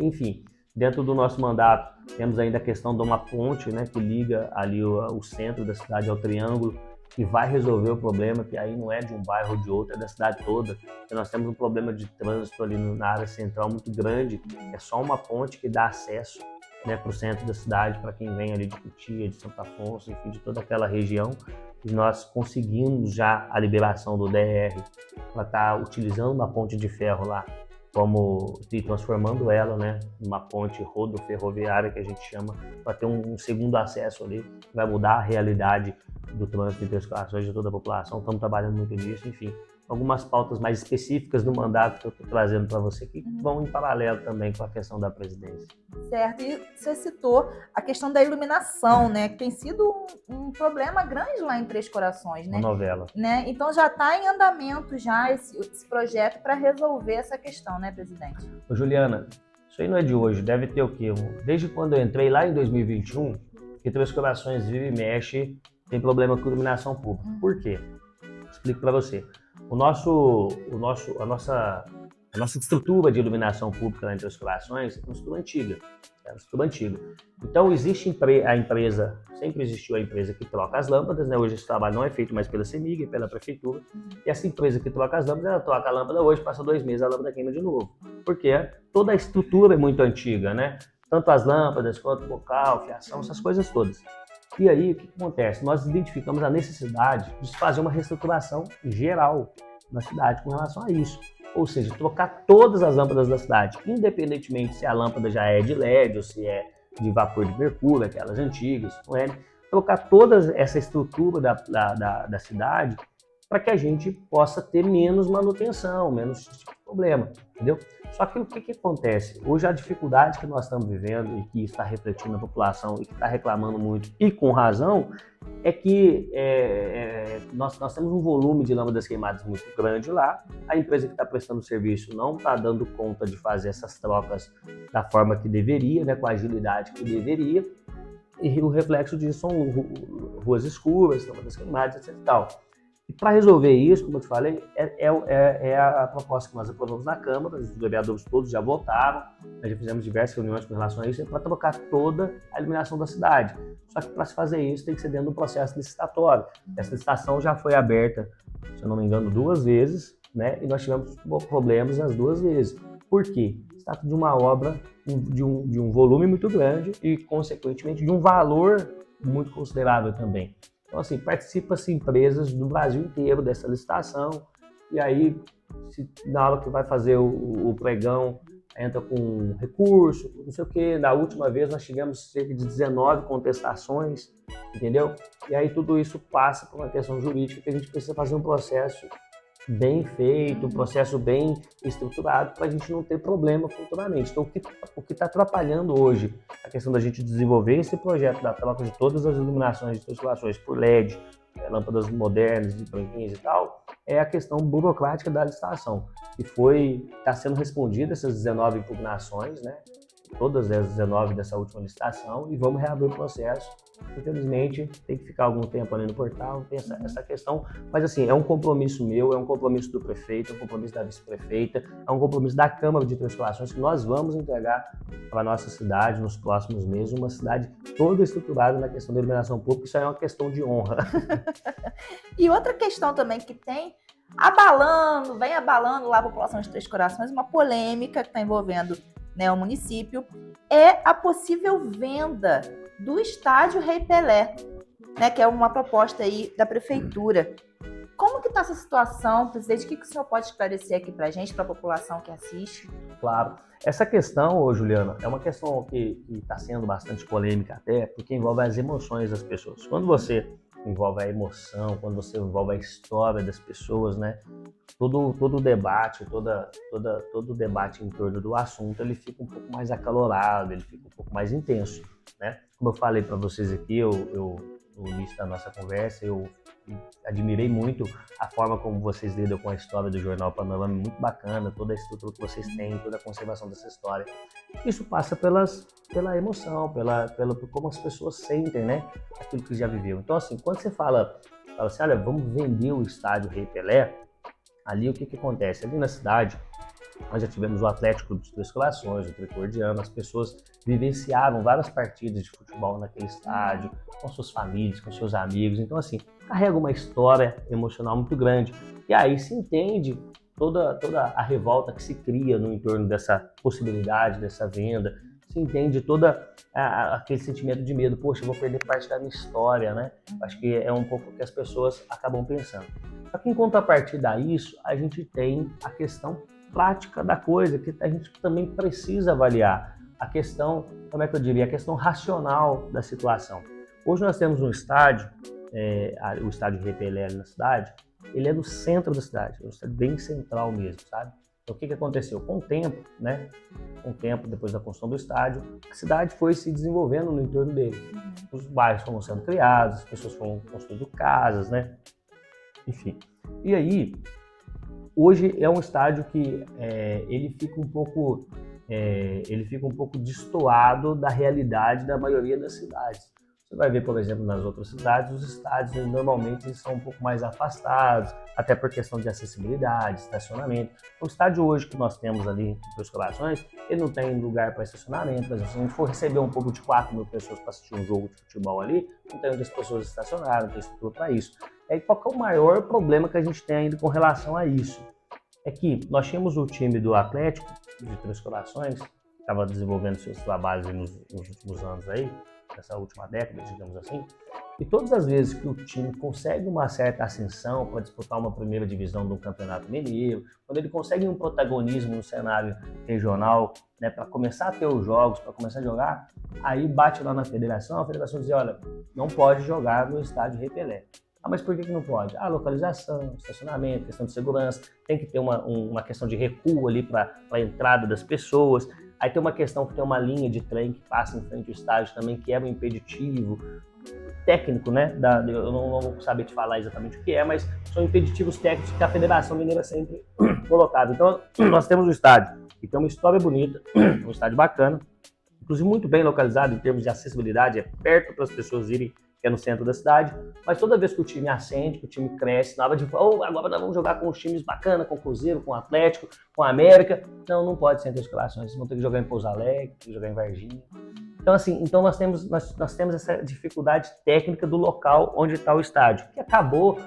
Enfim, dentro do nosso mandato temos ainda a questão de uma ponte, né, que liga ali o centro da cidade ao Triângulo, que vai resolver o problema, que aí não é de um bairro ou de outro, é da cidade toda. Então, nós temos um problema de trânsito ali na área central muito grande, é só uma ponte que dá acesso, né, para o centro da cidade, para quem vem ali de Cotia, de Santo Afonso, enfim, de toda aquela região. E nós conseguimos já a liberação do DR para estar utilizando uma ponte de ferro lá, e transformando ela, né, numa ponte rodoferroviária que a gente chama, para ter um segundo acesso ali, que vai mudar a realidade do trânsito e das relações de toda a população. Estamos trabalhando muito nisso, enfim. Algumas pautas mais específicas do mandato que eu estou trazendo para você, que vão em paralelo também com a questão da presidência. Certo, e você citou a questão da iluminação, né, que tem sido um problema grande lá em Três Corações, né? Uma novela. Né? Então já está em andamento já esse projeto para resolver essa questão, né, presidente? Ô, Juliana, isso aí não é de hoje, deve ter o quê? Desde quando eu entrei lá em 2021, que Três Corações vive e mexe, tem problema com iluminação pública. Por quê? Explico para você. A nossa estrutura de iluminação pública lá em Três Corações é uma estrutura antiga. Então existe a empresa, sempre existiu a empresa que troca as lâmpadas, né? Hoje esse trabalho não é feito mais pela CEMIG, é pela prefeitura. E essa empresa que troca as lâmpadas, ela troca a lâmpada hoje, passa 2 meses, a lâmpada queima de novo. Porque toda a estrutura é muito antiga, né? Tanto as lâmpadas quanto o bocal, fiação, essas coisas todas. E aí, o que acontece? Nós identificamos a necessidade de fazer uma reestruturação geral na cidade com relação a isso. Ou seja, trocar todas as lâmpadas da cidade, independentemente se a lâmpada já é de LED ou se é de vapor de mercúrio, aquelas antigas, não é? Trocar toda essa estrutura da cidade para que a gente possa ter menos manutenção, menos problema, entendeu? Só que o que acontece? Hoje a dificuldade que nós estamos vivendo e que está refletindo na população e que está reclamando muito, e com razão, é que nós temos um volume de lâmpadas queimadas muito grande lá, a empresa que está prestando serviço não está dando conta de fazer essas trocas da forma que deveria, né, com a agilidade que deveria, e o reflexo disso são ruas escuras, lâmpadas queimadas, etc. e tal. E para resolver isso, como eu te falei, é a proposta que nós aprovamos na Câmara, os vereadores todos já votaram, nós já fizemos diversas reuniões com relação a isso, para trocar toda a iluminação da cidade. Só que para se fazer isso tem que ser dentro do processo licitatório. Essa licitação já foi aberta, se eu não me engano, 2 vezes, né? E nós tivemos problemas as 2 vezes. Por quê? Se trata de uma obra de um volume muito grande e, consequentemente, de um valor muito considerável também. Então, assim, participa-se empresas do Brasil inteiro dessa licitação, e aí, na hora que vai fazer o pregão, entra com recurso, não sei o quê. Na última vez nós tivemos cerca de 19 contestações, entendeu? E aí tudo isso passa por uma questão jurídica que a gente precisa fazer um processo bem feito, um processo bem estruturado para a gente não ter problema futuramente. Então, o que está atrapalhando hoje a questão da gente desenvolver esse projeto da troca de todas as iluminações de circulações por LED, lâmpadas modernas, de branquinhas e tal, é a questão burocrática da licitação, que está sendo respondida essas 19 impugnações, né? Todas as 19 dessa última licitação, e vamos reabrir o processo. Infelizmente, tem que ficar algum tempo ali no portal, tem essa questão, mas assim, é um compromisso meu, é um compromisso do prefeito, é um compromisso da vice-prefeita, é um compromisso da Câmara de Transformações que nós vamos entregar para a nossa cidade nos próximos meses, uma cidade toda estruturada na questão da iluminação pública. Isso aí é uma questão de honra. E outra questão também que vem abalando lá a população de Três Corações, uma polêmica que está envolvendo, né, o município, é a possível venda do estádio Rei Pelé, né, que é uma proposta aí da prefeitura. Como que está essa situação, presidente? O que o senhor pode esclarecer aqui para a gente, para a população que assiste? Claro. Essa questão, Juliana, é uma questão que está sendo bastante polêmica até, porque envolve as emoções das pessoas. Quando você envolve a emoção, quando você envolve a história das pessoas, né? Todo o debate, todo o debate em torno do assunto, ele fica um pouco mais acalorado, ele fica um pouco mais intenso, né? Como eu falei para vocês aqui, no início da nossa conversa, eu admirei muito a forma como vocês lidam com a história do Jornal Panorama, muito bacana, toda a estrutura que vocês têm, toda a conservação dessa história. Isso passa pela emoção, por como as pessoas sentem, né, aquilo que já viveu. Então, assim, quando você fala assim, olha, vamos vender o estádio Rei Pelé, ali o que acontece? Ali na cidade, nós já tivemos o Atlético dos Três Corações, o Tricordiano, as pessoas vivenciavam várias partidas de futebol naquele estádio, com suas famílias, com seus amigos. Então, assim, carrega uma história emocional muito grande. E aí se entende toda a revolta que se cria no entorno dessa possibilidade, dessa venda. Se entende aquele sentimento de medo. Poxa, eu vou perder parte da minha história, né? Acho que é um pouco o que as pessoas acabam pensando. Só que em contrapartida a isso, a gente tem a questão prática da coisa, que a gente também precisa avaliar. A questão, como é que eu diria, a questão racional da situação. Hoje nós temos um estádio, o estádio Rei Pelé ali na cidade, ele é no centro da cidade, é um estádio bem central mesmo, sabe? Então o que aconteceu? Com o tempo, né? Com o tempo, depois da construção do estádio, a cidade foi se desenvolvendo no entorno dele. Os bairros foram sendo criados, as pessoas foram construindo casas, né? Enfim. E aí, hoje é um estádio que ele fica um pouco destoado da realidade da maioria das cidades. Você vai ver, por exemplo, nas outras cidades, os estádios normalmente são um pouco mais afastados, até por questão de acessibilidade, estacionamento. O estádio hoje que nós temos ali em Três Corações, ele não tem lugar para estacionamento. Por exemplo, se a gente for receber um pouco de 4.000 pessoas para assistir um jogo de futebol ali, não tem onde as pessoas estacionarem, não tem estrutura para isso. E aí, qual que é o maior problema que a gente tem ainda com relação a isso? É que nós tínhamos o time do Atlético de Três Corações, que estava desenvolvendo seus trabalhos nos últimos anos aí, nessa última década, digamos assim, e todas as vezes que o time consegue uma certa ascensão para disputar uma primeira divisão do Campeonato Mineiro, quando ele consegue um protagonismo no cenário regional, né, para começar a ter os jogos, para começar a jogar, aí bate lá na federação, a federação diz, olha, não pode jogar no estádio Rei Pelé. Ah, mas por que não pode? Ah, localização, estacionamento, questão de segurança, tem que ter uma questão de recuo ali para a entrada das pessoas. Aí tem uma questão que tem uma linha de trem que passa em frente ao estádio também, que é um impeditivo técnico, né? Eu não vou saber te falar exatamente o que é, mas são impeditivos técnicos que a Federação Mineira sempre colocava. Então, nós temos um estádio que tem uma história bonita, um estádio bacana, inclusive muito bem localizado em termos de acessibilidade, é perto para as pessoas irem, que é no centro da cidade, mas toda vez que o time ascende, que o time cresce, na hora de agora nós vamos jogar com os times bacanas, com o Cruzeiro, com o Atlético, com a América, não pode ser entre as colações, vão ter que jogar em Pouso Alegre, tem que jogar em Varginha. Então, assim, nós temos essa dificuldade técnica do local onde está o estádio, que acabou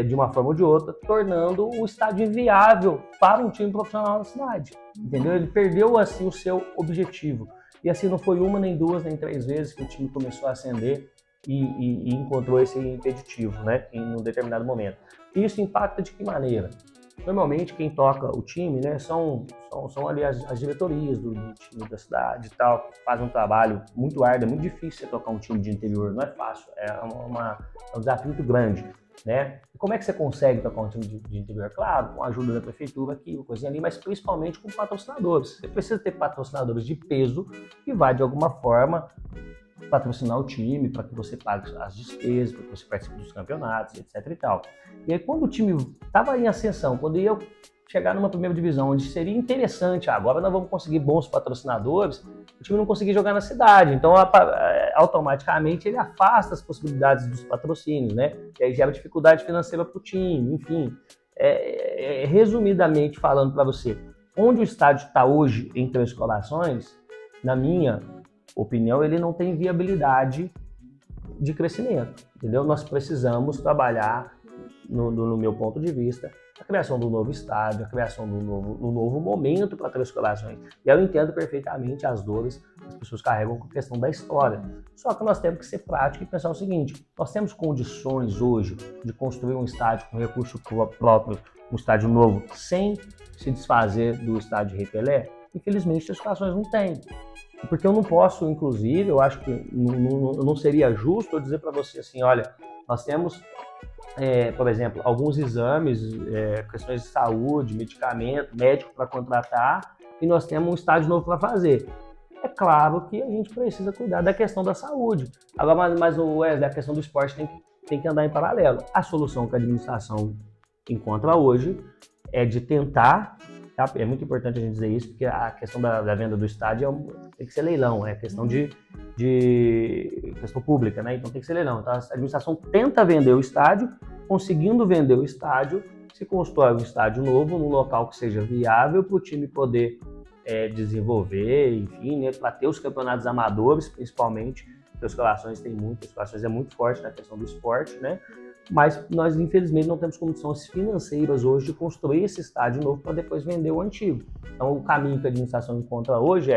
de uma forma ou de outra, tornando o estádio inviável para um time profissional da cidade, entendeu? Ele perdeu, assim, o seu objetivo. E assim, não foi uma, nem duas, nem três vezes que o time começou a ascender e encontrou esse impeditivo, né, em um determinado momento. Isso impacta de que maneira? Normalmente quem toca o time, né, são ali as diretorias do time da cidade e tal, que fazem um trabalho muito árduo, é muito difícil você tocar um time de interior, não é fácil, é um desafio muito grande, né? E como é que você consegue tocar um time de interior? Claro, com a ajuda da prefeitura aqui, coisinha ali, mas principalmente com patrocinadores. Você precisa ter patrocinadores de peso que vai, de alguma forma, patrocinar o time, para que você pague as despesas, para que você participe dos campeonatos, etc e tal. E aí, quando o time estava em ascensão, quando ia chegar numa primeira divisão, onde seria interessante, agora nós vamos conseguir bons patrocinadores, o time não conseguia jogar na cidade, então automaticamente ele afasta as possibilidades dos patrocínios, né? E aí gera dificuldade financeira para o time, enfim. Resumidamente falando para você, onde o estádio está hoje em Três Corações, na minha opinião, ele não tem viabilidade de crescimento, entendeu? Nós precisamos trabalhar, no meu ponto de vista, a criação do novo estádio, a criação do novo momento para Três Corações. E eu entendo perfeitamente as dores que as pessoas carregam com a questão da história. Só que nós temos que ser práticos e pensar o seguinte, nós temos condições hoje de construir um estádio com recurso próprio, um estádio novo, sem se desfazer do estádio Rei Pelé? Infelizmente, Três Corações não tem. Porque eu não posso, inclusive, eu acho que não seria justo eu dizer para você assim, olha, nós temos, por exemplo, alguns exames, questões de saúde, medicamento, médico para contratar, e nós temos um estádio novo para fazer. É claro que a gente precisa cuidar da questão da saúde. Agora, mas a questão do esporte tem que andar em paralelo. A solução que a administração encontra hoje é de tentar. É muito importante a gente dizer isso, porque a questão da venda do estádio tem que ser leilão, é questão de questão pública, né? Então tem que ser leilão. Então a administração tenta vender o estádio, conseguindo vender o estádio, se constrói um estádio novo num local que seja viável para o time poder desenvolver, enfim, né? Para ter os campeonatos amadores, principalmente, porque os Corações tem muito, os Corações é muito forte na questão do esporte, né? Mas nós, infelizmente, não temos condições financeiras hoje de construir esse estádio novo para depois vender o antigo. Então, o caminho que a administração encontra hoje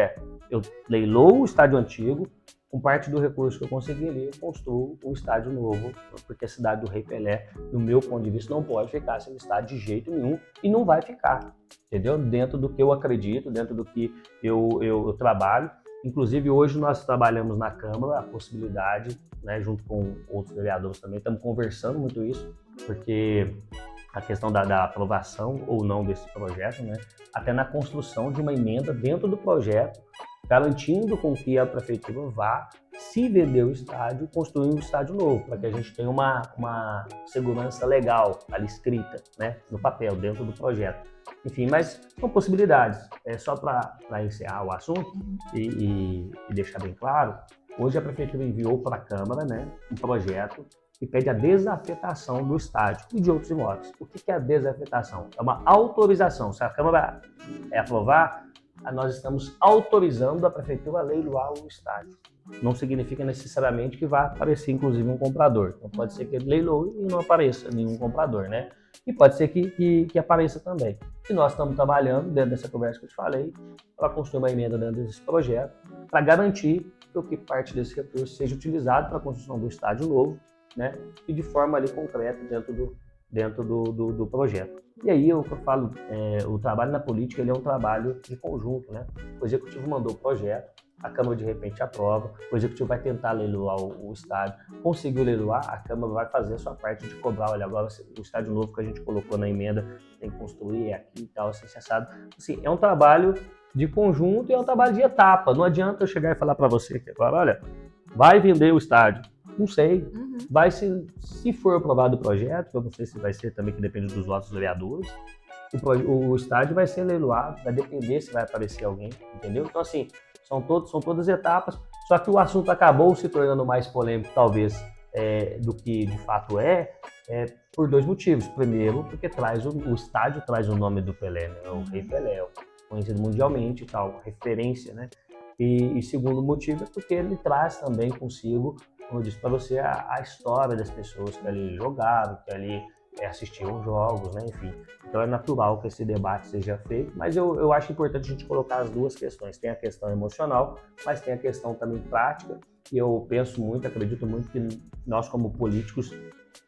eu leiloo o estádio antigo, com parte do recurso que eu consegui ali, eu construo um estádio novo, porque a cidade do Rei Pelé, do meu ponto de vista, não pode ficar sem estádio de jeito nenhum e não vai ficar, entendeu? Dentro do que eu acredito, dentro do que eu trabalho. Inclusive, hoje nós trabalhamos na Câmara a possibilidade, né, junto com outros vereadores também, estamos conversando muito isso, porque a questão da aprovação ou não desse projeto, né, até na construção de uma emenda dentro do projeto, garantindo com que a prefeitura vá, se vender o estádio, construir um estádio novo, para que a gente tenha uma segurança legal ali escrita, né, no papel, dentro do projeto. Enfim, mas são possibilidades. Só para encerrar o assunto e deixar bem claro, hoje a prefeitura enviou para a Câmara, né, um projeto que pede a desafetação do estádio e de outros imóveis. O que é a desafetação? É uma autorização. Se a Câmara aprovar, nós estamos autorizando a prefeitura a leiloar o estádio. Não significa necessariamente que vá aparecer, inclusive, um comprador. Então, pode ser que ele leiloe e não apareça nenhum comprador, né? E pode ser que apareça também. E nós estamos trabalhando, dentro dessa conversa que eu te falei, para construir uma emenda dentro desse projeto, para garantir que parte desse recurso seja utilizado para a construção do estádio novo, né? E de forma ali concreta dentro do projeto. E aí, o que eu falo, o trabalho na política ele é um trabalho de conjunto, né? O executivo mandou o projeto, a Câmara de repente aprova, o executivo vai tentar leiloar o estádio, conseguiu leiloar, a Câmara vai fazer a sua parte de cobrar, olha, agora o estádio novo que a gente colocou na emenda tem que construir, aqui e tal, assim, assado. Assim, é um trabalho de conjunto e é um trabalho de etapa. Não adianta eu chegar e falar para você que agora, olha, vai vender o estádio. Não sei. Vai se for aprovado o projeto, eu não sei se vai ser também, que depende dos votos dos vereadores, o estádio vai ser leiloado, vai depender se vai aparecer alguém, entendeu? Então, assim, são todas etapas, só que o assunto acabou se tornando mais polêmico, talvez, do que de fato por dois motivos. Primeiro, porque o estádio traz o nome do Pelé, né? O Rei Pelé, conhecido mundialmente e tal, referência, né? E segundo motivo é porque ele traz também consigo, como eu disse para você, a história das pessoas que ali jogaram, que ali assistir aos jogos, né? Enfim. Então é natural que esse debate seja feito, mas eu acho importante a gente colocar as duas questões. Tem a questão emocional, mas tem a questão também prática, e eu penso muito, acredito muito que nós como políticos,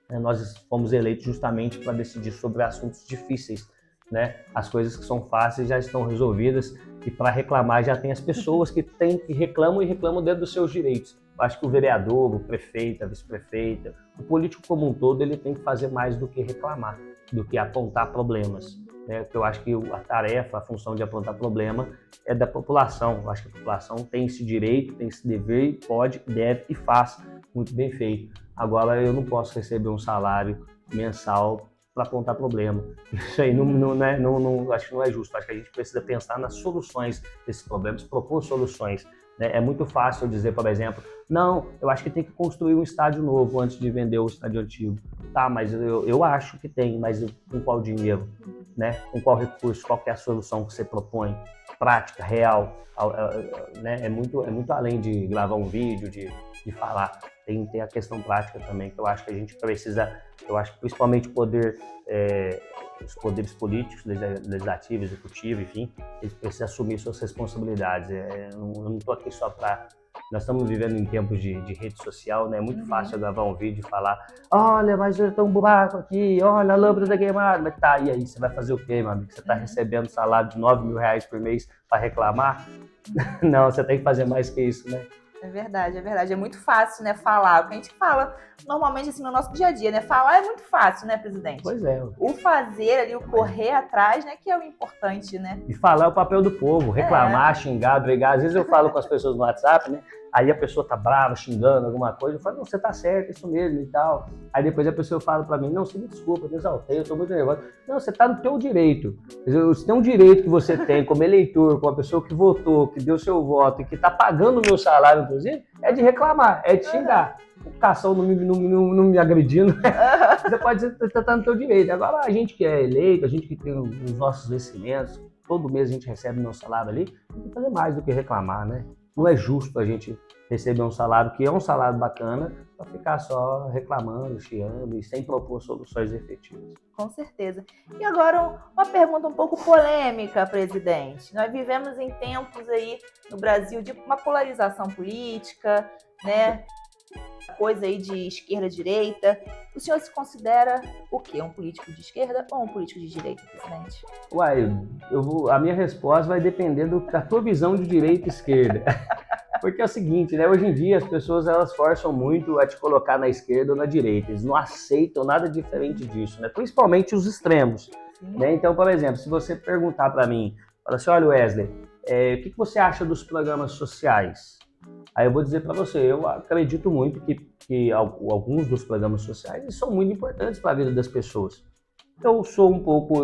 nós fomos eleitos justamente para decidir sobre assuntos difíceis, né? As coisas que são fáceis já estão resolvidas, e para reclamar já tem as pessoas que reclamam dentro dos seus direitos. Eu acho que o vereador, o prefeito, a vice-prefeita, o político como um todo, ele tem que fazer mais do que reclamar, do que apontar problemas, né? Porque eu acho que a tarefa, a função de apontar problema é da população. Eu acho que a população tem esse direito, tem esse dever, pode, deve e faz muito bem feito. Agora, eu não posso receber um salário mensal para apontar problema. Isso aí acho que não é justo. Acho que a gente precisa pensar nas soluções desses problemas, propor soluções, né? É muito fácil dizer, por exemplo, não, eu acho que tem que construir um estádio novo antes de vender o estádio antigo. Tá, mas eu acho que tem, mas com qual dinheiro, né? Com qual recurso, qual que é a solução que você propõe? Prática, real, né? É muito além de gravar um vídeo, de falar. Tem a questão prática também, que eu acho que a gente precisa, eu acho que principalmente os poderes políticos, legislativo, executivo, enfim, eles precisam assumir suas responsabilidades. Eu não estou aqui só para... Nós estamos vivendo em tempos de rede social, né? É muito fácil eu gravar um vídeo e falar: olha, mas eu tô um buraco aqui, olha, a lâmpada tá queimada. Mas tá, e aí, você vai fazer o quê, meu amigo? Você está recebendo salário de R$9.000 por mês para reclamar? Não, você tem que fazer mais que isso, né? É verdade, é verdade. É muito fácil, né, falar. O que a gente fala normalmente assim no nosso dia a dia, né? Falar é muito fácil, né, presidente? Pois é. O fazer ali, o correr atrás, né, que é o importante, né? E falar é o papel do povo, reclamar, xingar, brigar. Às vezes eu falo com as pessoas no WhatsApp, né? Aí a pessoa tá brava, xingando alguma coisa, eu falo: não, você tá certo, isso mesmo e tal. Aí depois a pessoa fala pra mim: não, você me desculpa, eu me exaltei, eu tô muito nervoso. Não, você tá no teu direito. Se tem um direito que você tem como eleitor, como a pessoa que votou, que deu seu voto e que tá pagando o meu salário, inclusive, é de reclamar, é de xingar. O Cação não me agredindo, você pode estar no teu direito. Agora, a gente que é eleito, a gente que tem os nossos vencimentos, todo mês a gente recebe o nosso salário ali, tem que fazer mais do que reclamar, né? Não é justo a gente receber um salário que é um salário bacana para ficar só reclamando, chiando e sem propor soluções efetivas. Com certeza. E agora uma pergunta um pouco polêmica, presidente. Nós vivemos em tempos aí no Brasil de uma polarização política, né? Coisa aí de esquerda-direita. O senhor se considera o quê? Um político de esquerda ou um político de direita, presidente? Uai, a minha resposta vai depender da tua visão de direita e esquerda. Porque é o seguinte, né? Hoje em dia as pessoas elas forçam muito a te colocar na esquerda ou na direita. Eles não aceitam nada diferente disso, né? Principalmente os extremos. Né? Então, por exemplo, se você perguntar para mim, fala assim: olha, Wesley, o que você acha dos programas sociais? Aí eu vou dizer para você, eu acredito muito que alguns dos programas sociais são muito importantes para a vida das pessoas. Eu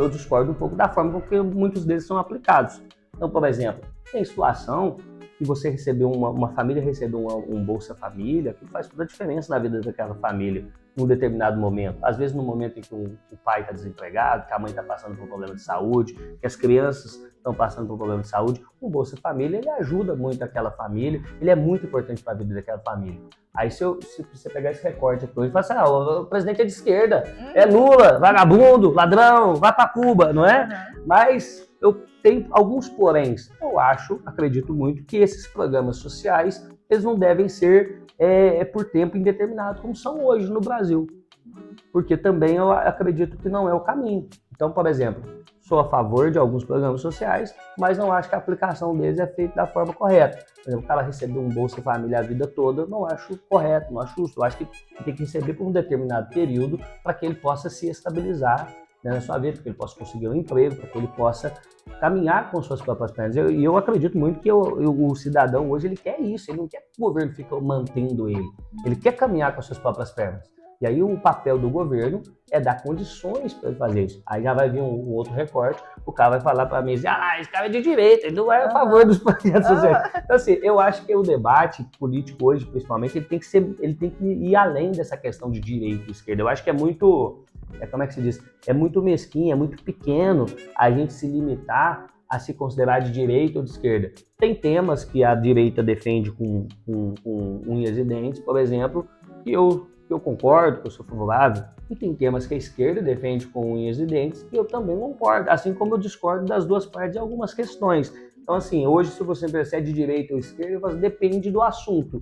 discordo um pouco da forma com que muitos deles são aplicados. Então, por exemplo, tem situação que você recebeu uma família recebeu um Bolsa Família, que faz toda a diferença na vida daquela família num determinado momento. Às vezes no momento em que o pai está desempregado, que a mãe está passando por um problema de saúde, que as crianças estão passando por um problema de saúde, o Bolsa Família ele ajuda muito aquela família, ele é muito importante para a vida daquela família. Aí se você pegar esse recorte aqui hoje e falar assim: o presidente é de esquerda, é Lula, vagabundo, ladrão, vai para Cuba, não é? Mas eu tenho alguns poréns. Eu acredito muito que esses programas sociais, eles não devem ser por tempo indeterminado, como são hoje no Brasil. Porque também eu acredito que não é o caminho. Então, por exemplo, sou a favor de alguns programas sociais, mas não acho que a aplicação deles é feita da forma correta. Por exemplo, o cara recebeu um Bolsa Família a vida toda, eu não acho correto, não acho justo. Eu acho que tem que receber por um determinado período para que ele possa se estabilizar, né, na sua vida, para que ele possa conseguir um emprego, para que ele possa caminhar com suas próprias pernas. E eu acredito muito que o cidadão hoje ele quer isso, ele não quer que o governo fique mantendo ele, ele quer caminhar com as suas próprias pernas. E aí o papel do governo é dar condições para ele fazer isso. Aí já vai vir um outro recorte, o cara vai falar para mim assim: esse cara é de direita, ele não é a favor dos projetos sociais. Então assim, eu acho que o debate político hoje, principalmente, ele tem que ir além dessa questão de direita e esquerda. Eu acho que é muito, como é que se diz? É muito mesquinho, é muito pequeno a gente se limitar a se considerar de direita ou de esquerda. Tem temas que a direita defende com unhas e dentes, por exemplo, que eu que eu concordo, que eu sou favorável, e tem temas que a esquerda defende com unhas e dentes, que eu também concordo, assim como eu discordo das duas partes em algumas questões. Então, assim, hoje, se você percebe de direita ou esquerda, depende do assunto.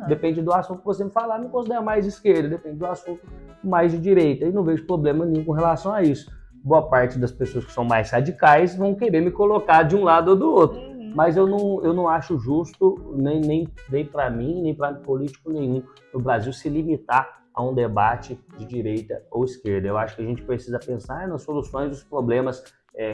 Depende do assunto que você me falar, me considera mais esquerda, depende do assunto mais de direita. E não vejo problema nenhum com relação a isso. Boa parte das pessoas que são mais radicais vão querer me colocar de um lado ou do outro. Mas eu não acho justo, nem para mim, nem para político nenhum, no Brasil se limitar a um debate de direita ou esquerda. Eu acho que a gente precisa pensar nas soluções dos problemas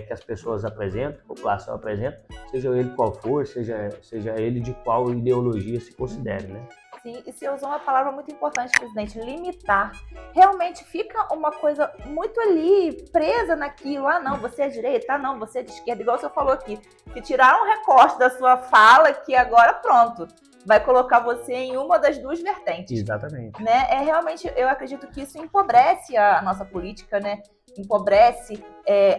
que as pessoas apresentam, a população apresenta, seja ele qual for, seja ele de qual ideologia se considere, né? Sim, e você usou uma palavra muito importante, presidente, limitar. Realmente fica uma coisa muito ali, presa naquilo. Ah, não, você é direita, ah, não, você é de esquerda. Igual você falou aqui, que tiraram um recorte da sua fala que agora pronto, vai colocar você em uma das duas vertentes. Exatamente. Né? Realmente, eu acredito que isso empobrece a nossa política, né? Empobrece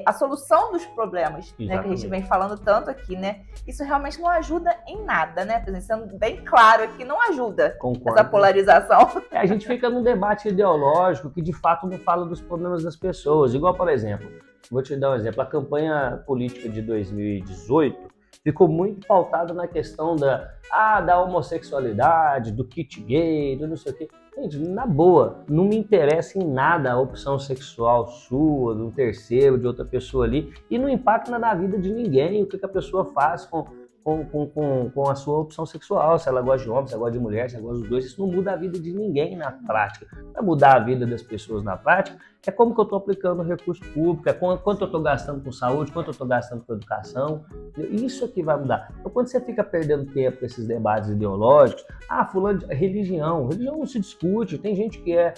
a solução dos problemas, né, que a gente vem falando tanto aqui, né? Isso realmente não ajuda em nada, né? Sendo bem claro aqui, não ajuda. Concordo. Essa polarização. A gente fica num debate ideológico que de fato não fala dos problemas das pessoas. Igual, por exemplo, vou te dar um exemplo, a campanha política de 2018 ficou muito pautada na questão da homossexualidade, do kit gay, do não sei o quê. Gente, na boa, não me interessa em nada a opção sexual sua, de um terceiro, de outra pessoa ali, e não impacta na vida de ninguém o que a pessoa faz com a sua opção sexual, se ela gosta de homem, se ela gosta de mulher, se ela gosta dos dois, isso não muda a vida de ninguém na prática. Vai mudar a vida das pessoas na prática é como que eu estou aplicando o recurso público, é quanto eu estou gastando com saúde, quanto eu estou gastando com educação, isso aqui vai mudar. Então, quando você fica perdendo tempo com esses debates ideológicos, fulano de religião não se discute, tem gente que é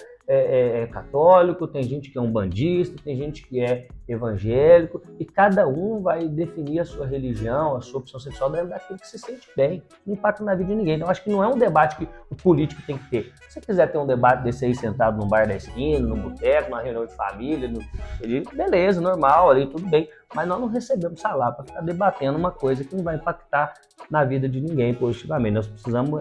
católico, tem gente que é umbandista, tem gente que é evangélico, e cada um vai definir a sua religião, a sua opção sexual dentro daquilo que se sente bem, não impacta na vida de ninguém. Então, acho que não é um debate que o político tem que ter. Se você quiser ter um debate desse aí sentado num bar da esquina, num boteco, numa reunião de família, beleza, normal, ali tudo bem, mas nós não recebemos salário para ficar debatendo uma coisa que não vai impactar na vida de ninguém positivamente. Nós precisamos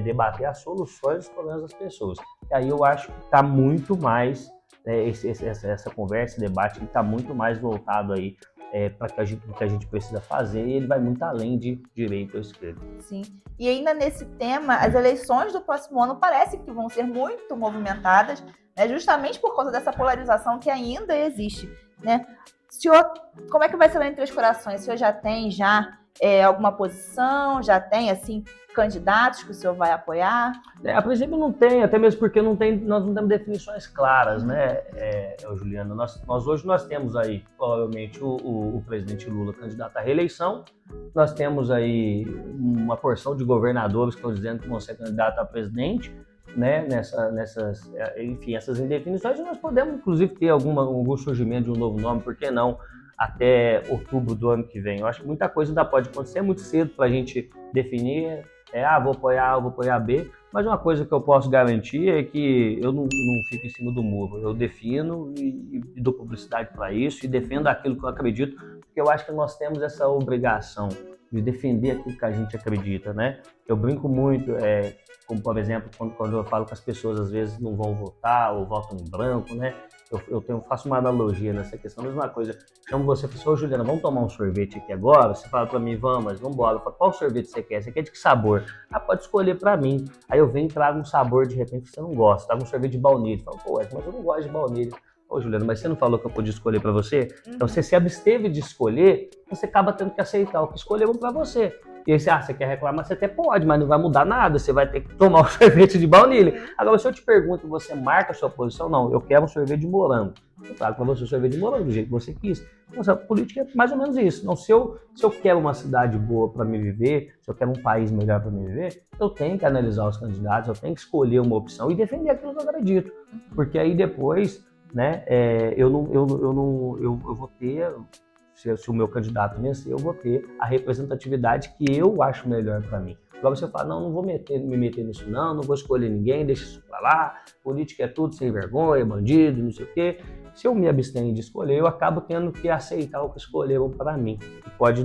debater as soluções dos problemas das pessoas. E aí eu acho que está muito mais, essa conversa, esse debate, está muito mais voltado aí para o que a gente precisa fazer, e ele vai muito além de direita ou esquerda. Sim. E ainda nesse tema, as eleições do próximo ano parece que vão ser muito movimentadas, né, justamente por causa dessa polarização que ainda existe, né? Senhor, como é que vai ser lá em Três Corações? O senhor já tem alguma posição? Já tem, assim, candidatos que o senhor vai apoiar? A princípio não tem, até mesmo porque nós não temos definições claras, né, Juliana? Hoje nós temos aí, provavelmente, o presidente Lula candidato à reeleição, nós temos aí uma porção de governadores que estão dizendo que vão ser candidatos a presidente, né, essas indefinições, e nós podemos, inclusive, ter algum surgimento de um novo nome, por que não, até outubro do ano que vem. Eu acho que muita coisa ainda pode acontecer, é muito cedo para a gente definir, vou apoiar A, vou apoiar B, mas uma coisa que eu posso garantir é que eu não fico em cima do muro, eu defino e dou publicidade para isso, e defendo aquilo que eu acredito, porque eu acho que nós temos essa obrigação de defender aquilo que a gente acredita, né? Eu brinco muito, como por exemplo, quando eu falo que as pessoas às vezes não vão votar ou votam em branco, né? Eu faço uma analogia nessa questão, mesma coisa, chamo você e falo, Juliana, vamos tomar um sorvete aqui agora? Você fala para mim, vamos embora. Eu falo, qual sorvete você quer? Você quer de que sabor? Pode escolher para mim. Aí eu venho e trago um sabor de repente que você não gosta, trago um sorvete de baunilha. Eu falo, mas eu não gosto de baunilha. Juliana, mas você não falou que eu podia escolher para você? Então, você se absteve de escolher, você acaba tendo que aceitar o que escolheu para você. E aí você quer reclamar, você até pode, mas não vai mudar nada, você vai ter que tomar um sorvete de baunilha. Agora, se eu te pergunto, você marca a sua posição? Não, eu quero um sorvete de morango. Eu trago para você o sorvete de morango, do jeito que você quis. Então, a política é mais ou menos isso. Então, se eu quero uma cidade boa para me viver, se eu quero um país melhor para me viver, eu tenho que analisar os candidatos, eu tenho que escolher uma opção e defender aquilo que eu acredito. Porque aí depois, né, eu vou ter, se o meu candidato vencer, eu vou ter a representatividade que eu acho melhor para mim. Agora você fala, não vou me meter nisso não vou escolher ninguém, deixa isso para lá, política é tudo sem vergonha, bandido, não sei o quê. Se eu me abstenho de escolher, eu acabo tendo que aceitar o que escolheram para mim.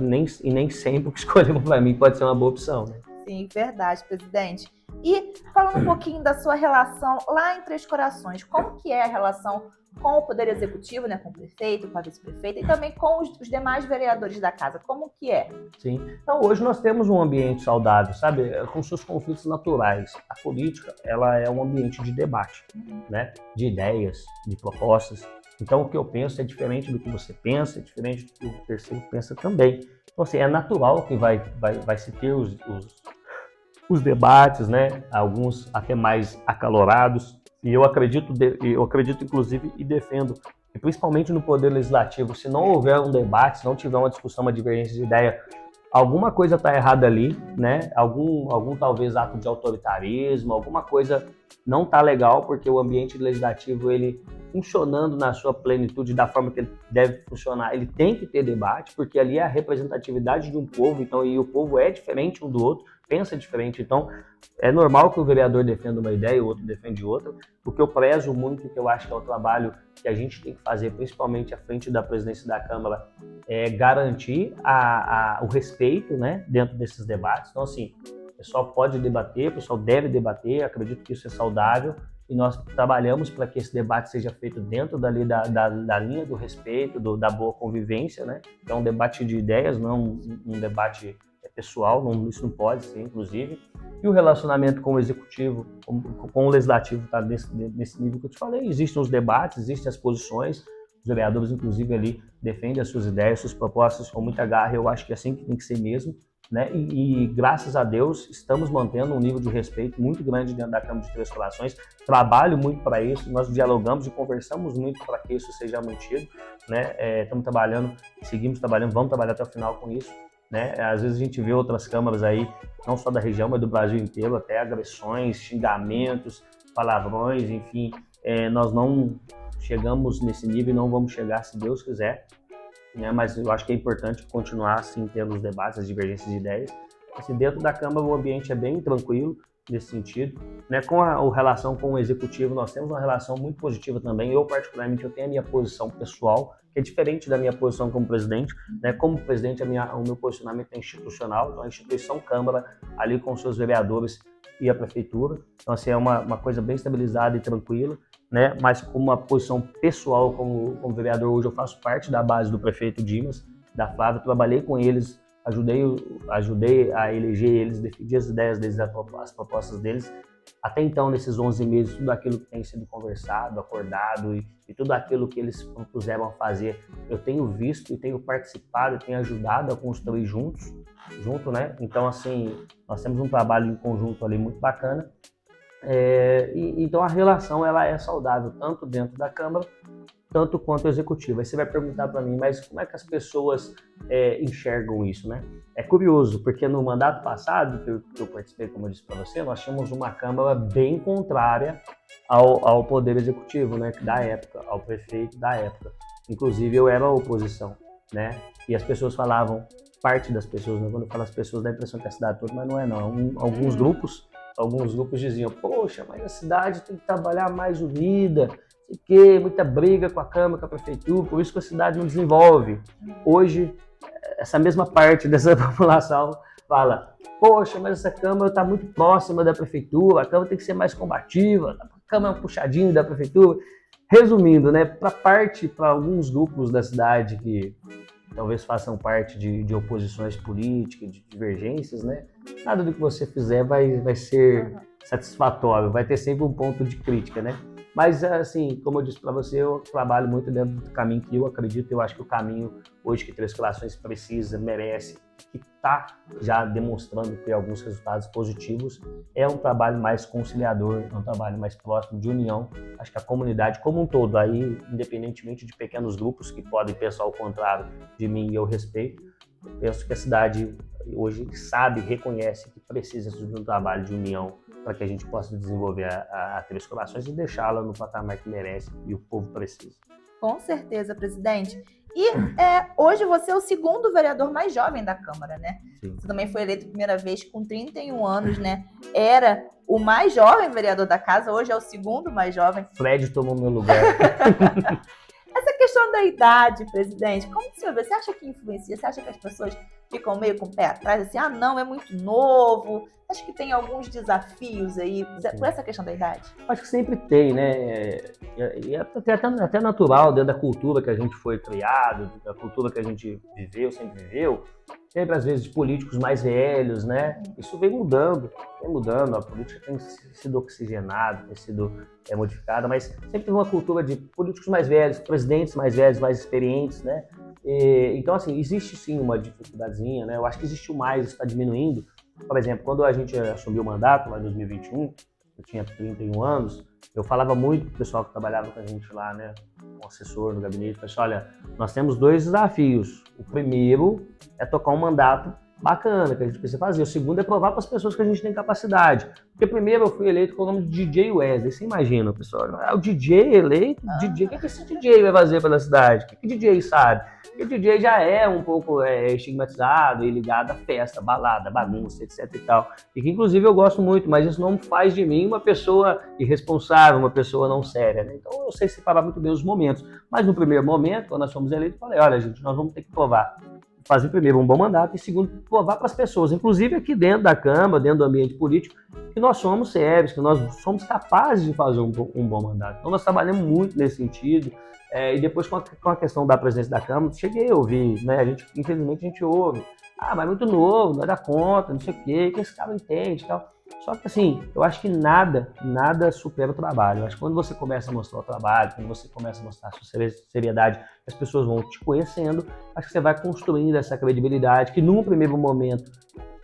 Nem sempre o que escolheram para mim pode ser uma boa opção, né? Sim, verdade, presidente. E falando um pouquinho da sua relação lá em Três Corações, como que é a relação com o Poder Executivo, né, com o prefeito, com a vice-prefeita e também com os demais vereadores da casa, como que é? Sim. Então, hoje nós temos um ambiente saudável, sabe, com seus conflitos naturais. A política, ela é um ambiente de debate, né, de ideias, de propostas. Então, o que eu penso é diferente do que você pensa, é diferente do que o terceiro pensa também. Então, assim, é natural que vai se ter os debates, né, alguns até mais acalorados. E eu acredito inclusive e defendo que principalmente no Poder Legislativo, se não houver um debate, se não tiver uma discussão, uma divergência de ideia, alguma coisa está errada ali, né? Algum talvez ato de autoritarismo, alguma coisa não está legal, porque o ambiente legislativo, ele funcionando na sua plenitude, da forma que ele deve funcionar, ele tem que ter debate, porque ali é a representatividade de um povo, então, e o povo é diferente um do outro, pensa diferente, então é normal que o vereador defenda uma ideia e o outro defende outra. O que eu prezo muito, que eu acho que é o trabalho que a gente tem que fazer, principalmente à frente da presidência da Câmara, é garantir o respeito, né, dentro desses debates. Então, assim, o pessoal pode debater, o pessoal deve debater, acredito que isso é saudável, e nós trabalhamos para que esse debate seja feito dentro da linha do respeito, da boa convivência, né? É um debate de ideias, não um debate pessoal, isso não pode ser, inclusive. E o relacionamento com o executivo, com o legislativo, está nesse nível que eu te falei. Existem os debates, existem as posições, os vereadores, inclusive, ali defendem as suas ideias, suas propostas com muita garra. Eu acho que é assim que tem que ser mesmo, né? E graças a Deus estamos mantendo um nível de respeito muito grande dentro da Câmara de Três Corações. Trabalho muito para isso, nós dialogamos e conversamos muito para que isso seja mantido, né? Estamos trabalhando, seguimos trabalhando, vamos trabalhar até o final com isso, né? Às vezes a gente vê outras câmaras aí, não só da região, mas do Brasil inteiro, até agressões, xingamentos, palavrões, enfim. Nós não chegamos nesse nível e não vamos chegar se Deus quiser, né? Mas eu acho que é importante continuar assim, tendo os debates, as divergências de ideias. Assim, dentro da Câmara o ambiente é bem tranquilo nesse sentido, né? Com a relação com o Executivo, nós temos uma relação muito positiva também. Eu, particularmente, eu tenho a minha posição pessoal, que é diferente da minha posição como presidente, né? Como presidente, o meu posicionamento é institucional, então a instituição Câmara, ali com os seus vereadores e a Prefeitura. Então, assim, é uma coisa bem estabilizada e tranquila, né? Mas como uma posição pessoal como vereador, hoje eu faço parte da base do prefeito Dimas, da Flávia, trabalhei com eles, ajudei a eleger eles, defendi as ideias deles, as propostas deles. Até então, nesses 11 meses, tudo aquilo que tem sido conversado, acordado e tudo aquilo que eles propuseram a fazer, eu tenho visto e tenho participado, tenho ajudado a construir junto, né? Então, assim, nós temos um trabalho em conjunto ali muito bacana. Então, a relação ela é saudável, tanto dentro da Câmara, tanto quanto o Executivo. Aí você vai perguntar para mim, mas como é que as pessoas enxergam isso, né? É curioso, porque no mandato passado, que eu participei, como eu disse para você, nós tínhamos uma Câmara bem contrária ao Poder Executivo, né? Da época, ao prefeito da época. Inclusive, eu era a oposição, né? E as pessoas falavam, parte das pessoas, né? Quando eu falo as pessoas, dá a impressão que é a cidade toda, mas não é não. Alguns grupos diziam, poxa, mas a cidade tem que trabalhar mais unida, muita briga com a Câmara, com a Prefeitura, por isso que a cidade não desenvolve. Hoje, essa mesma parte dessa população fala, poxa, mas essa Câmara está muito próxima da Prefeitura, a Câmara tem que ser mais combativa, a Câmara é um puxadinho da Prefeitura. Resumindo, né, para alguns grupos da cidade que talvez façam parte de oposições políticas, de divergências, né, nada do que você fizer vai ser satisfatório, vai ter sempre um ponto de crítica, né? Mas, assim, como eu disse para você, eu trabalho muito dentro do caminho que eu acredito. Eu acho que o caminho hoje que Três Corações precisa, merece, que está já demonstrando ter alguns resultados positivos, é um trabalho mais conciliador, é um trabalho mais próximo de união. Acho que a comunidade como um todo, aí, independentemente de pequenos grupos que podem pensar ao contrário de mim e eu respeito, eu penso que a cidade hoje sabe, reconhece que precisa de um trabalho de união para que a gente possa desenvolver a Três Corações e deixá-la no patamar que merece e o povo precisa. Com certeza, presidente. E hoje você é o segundo vereador mais jovem da Câmara, né? Sim. Você também foi eleito a primeira vez com 31 anos, né? Era o mais jovem vereador da casa, hoje é o segundo mais jovem. Fred tomou meu lugar. Essa questão da idade, presidente, como que o senhor vê? Você acha que influencia? Você acha que as pessoas ficam meio com o pé atrás, assim, ah, não, é muito novo. Acho que tem alguns desafios aí por essa questão da idade. Acho que sempre tem, né? E é até natural dentro da cultura que a gente foi criado, da cultura que a gente viveu, sempre viveu. Sempre, às vezes, de políticos mais velhos, né? Isso vem mudando, a política tem sido oxigenada, tem sido modificada, mas sempre tem uma cultura de políticos mais velhos, presidentes mais velhos, mais experientes, né? Então, assim, existe sim uma dificuldadezinha, né? Eu acho que existiu mais, isso está diminuindo. Por exemplo, quando a gente assumiu o mandato, lá em 2021, eu tinha 31 anos, eu falava muito pro pessoal que trabalhava com a gente lá, né? Um assessor no gabinete, falei assim, olha, nós temos 2 desafios. O primeiro é tocar um mandato bacana, que a gente precisa fazer. O segundo é provar para as pessoas que a gente tem capacidade. Porque primeiro eu fui eleito com o nome de DJ Wesley. Você imagina, pessoal? O DJ eleito? DJ, o que esse DJ vai fazer pela cidade? O que o DJ sabe? Porque o DJ já é um pouco estigmatizado e ligado à festa, balada, bagunça, etc e tal. E que inclusive eu gosto muito, mas isso não faz de mim uma pessoa irresponsável, uma pessoa não séria, né? Então eu sei separar muito bem os momentos. Mas no primeiro momento, quando nós fomos eleitos, eu falei, olha gente, nós vamos ter que provar. Fazer primeiro um bom mandato e segundo, provar para as pessoas, inclusive aqui dentro da Câmara, dentro do ambiente político, que nós somos sérios, que nós somos capazes de fazer um bom mandato. Então nós trabalhamos muito nesse sentido. E depois com a questão da presidência da Câmara, cheguei a ouvir, né? Infelizmente a gente ouve. Ah, mas é muito novo, não vai dar conta, não sei o quê, que esse cara não entende e tal. Só que assim, eu acho que nada supera o trabalho. Eu acho que quando você começa a mostrar o trabalho, quando você começa a mostrar a sua seriedade, as pessoas vão te conhecendo, acho que você vai construindo essa credibilidade, que num primeiro momento,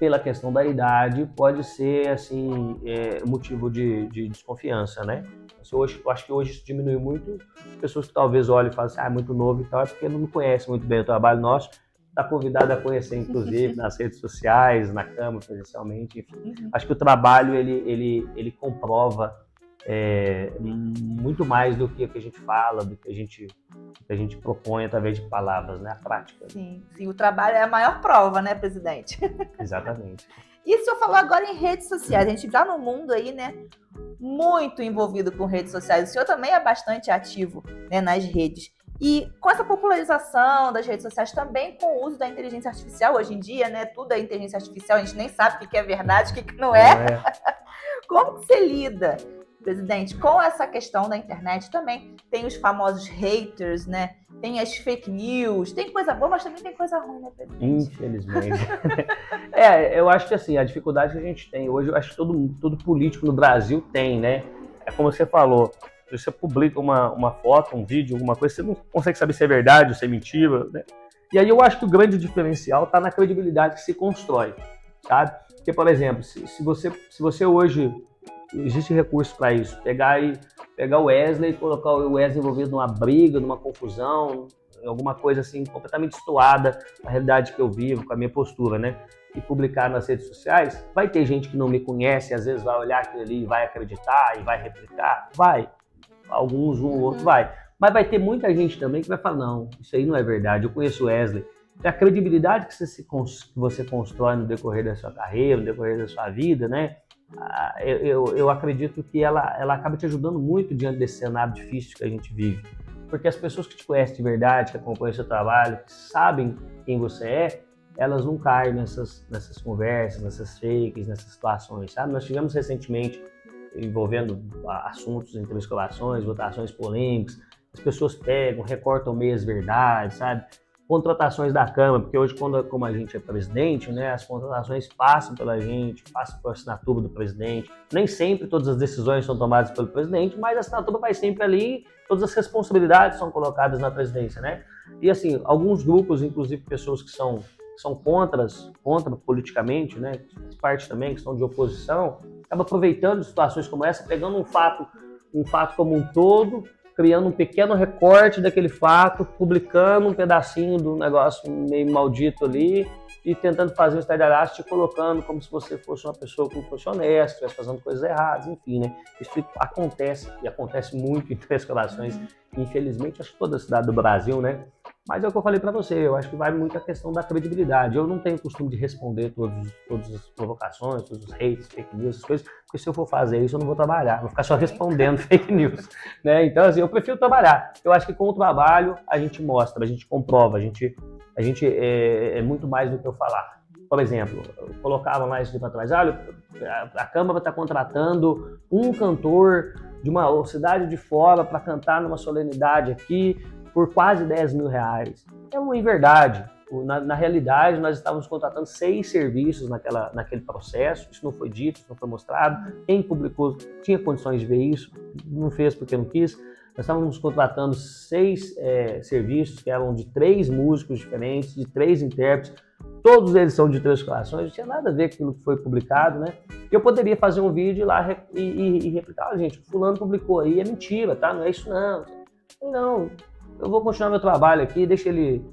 pela questão da idade, pode ser assim, motivo de desconfiança, né? Eu acho que hoje isso diminuiu muito. Pessoas que talvez olhem e falem assim, é muito novo e tal, é porque não conhecem muito bem o trabalho nosso. Está convidado a conhecer, inclusive, nas redes sociais, na Câmara, presencialmente, enfim. Acho que o trabalho, ele comprova muito mais do que a gente fala, do que a gente propõe através de palavras, né? A prática. Sim, o trabalho é a maior prova, né, presidente? Exatamente. E o senhor falou agora em redes sociais, a gente está num mundo aí, né, muito envolvido com redes sociais. O senhor também é bastante ativo, né, nas redes. E com essa popularização das redes sociais, também com o uso da inteligência artificial, hoje em dia, né, tudo é inteligência artificial, a gente nem sabe o que é verdade, o que não é. Como que você lida, presidente, com essa questão da internet? Também tem os famosos haters, né? Tem as fake news, tem coisa boa, mas também tem coisa ruim, né, presidente? Infelizmente. Eu acho que assim, a dificuldade que a gente tem hoje, eu acho que todo político no Brasil tem, né? É como você falou, se você publica uma foto, um vídeo, alguma coisa, você não consegue saber se é verdade ou se é mentira, né? E aí eu acho que o grande diferencial está na credibilidade que se constrói, sabe? Porque, por exemplo, se você hoje, existe recurso para isso, pegar o Wesley e colocar o Wesley envolvido numa briga, numa confusão, alguma coisa assim completamente destoada da realidade que eu vivo, com a minha postura, né? E publicar nas redes sociais, vai ter gente que não me conhece, às vezes vai olhar aquilo ali e vai acreditar e vai replicar, vai. Alguns, um ou outro vai. Mas vai ter muita gente também que vai falar, não, isso aí não é verdade, eu conheço o Wesley. A credibilidade que você constrói no decorrer da sua carreira, no decorrer da sua vida, né? Eu acredito que ela acaba te ajudando muito diante desse cenário difícil que a gente vive. Porque as pessoas que te conhecem de verdade, que acompanham o seu trabalho, que sabem quem você é, elas não caem nessas conversas, nessas fakes, nessas situações, sabe? Nós tivemos recentemente envolvendo assuntos entre escalações, votações polêmicas, as pessoas pegam, recortam meias verdades, sabe? Contratações da Câmara, porque hoje, como a gente é presidente, né, as contratações passam pela gente, passam por assinatura do presidente. Nem sempre todas as decisões são tomadas pelo presidente, mas a assinatura vai sempre ali, todas as responsabilidades são colocadas na presidência, né? E assim, alguns grupos, inclusive pessoas que são contra politicamente, né, parte também, que são de oposição, acaba aproveitando situações como essa, pegando um fato como um todo, criando um pequeno recorte daquele fato, publicando um pedacinho do negócio meio maldito ali e tentando fazer um estardalhaço, te colocando como se você fosse uma pessoa que não fosse honesta, estivesse fazendo coisas erradas, enfim, né? Isso acontece, e acontece muito em três relações, infelizmente, acho que toda a cidade do Brasil, né? Mas é o que eu falei para você, eu acho que vai muito a questão da credibilidade. Eu não tenho o costume de responder todas as provocações, todos os hates, fake news, essas coisas, porque se eu for fazer isso, eu não vou trabalhar, vou ficar só respondendo fake news, né? Então, assim, eu prefiro trabalhar. Eu acho que com o trabalho, a gente mostra, a gente comprova, a gente A gente é muito mais do que eu falar. Por exemplo, eu colocava mais tempo atrás, olha, a Câmara está contratando um cantor de uma cidade de fora para cantar numa solenidade aqui por quase R$10.000. É uma inverdade. Na realidade, nós estávamos contratando 6 serviços naquele processo, isso não foi dito, isso não foi mostrado. Quem publicou tinha condições de ver isso, não fez porque não quis. Nós estávamos contratando 6 serviços que eram de 3 músicos diferentes, de 3 intérpretes, todos eles são de Três Corações, não tinha nada a ver com aquilo que foi publicado, né? Eu poderia fazer um vídeo lá e replicar, gente, o fulano publicou aí, é mentira, tá? Não é isso não. Não, eu vou continuar meu trabalho aqui, deixa ele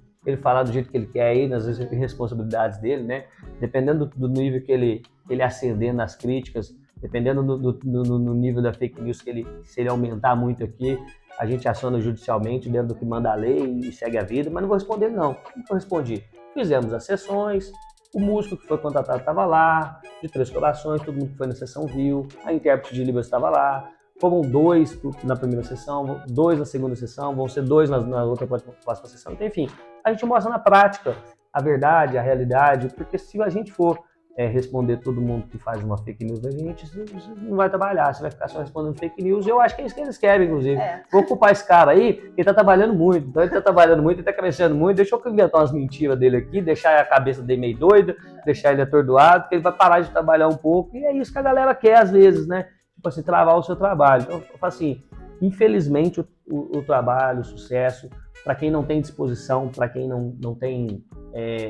falar do jeito que ele quer aí, nas responsabilidades dele, né? Dependendo do nível que ele ascender nas críticas, dependendo do nível da fake news se ele aumentar muito aqui, a gente aciona judicialmente dentro do que manda a lei e segue a vida, mas não vou responder não. Como eu respondi? Fizemos as sessões, o músico que foi contratado estava lá, de Três Corações, todo mundo que foi na sessão viu, a intérprete de Libras estava lá, foram 2 na primeira sessão, 2 na segunda sessão, vão ser 2 na outra próxima sessão, então, enfim, a gente mostra na prática a verdade, a realidade, porque se a gente for responder todo mundo que faz uma fake news da gente, você não vai trabalhar, você vai ficar só respondendo fake news, eu acho que é isso que eles querem, inclusive. Vou ocupar esse cara aí, ele tá trabalhando muito, então ele tá trabalhando muito, ele tá crescendo muito, deixa eu inventar umas mentiras dele aqui, deixar a cabeça dele meio doida, deixar ele atordoado, porque ele vai parar de trabalhar um pouco, e é isso que a galera quer às vezes, né? Tipo assim, travar o seu trabalho. Então, eu falo assim, infelizmente o trabalho, o sucesso, para quem não tem disposição, para quem não tem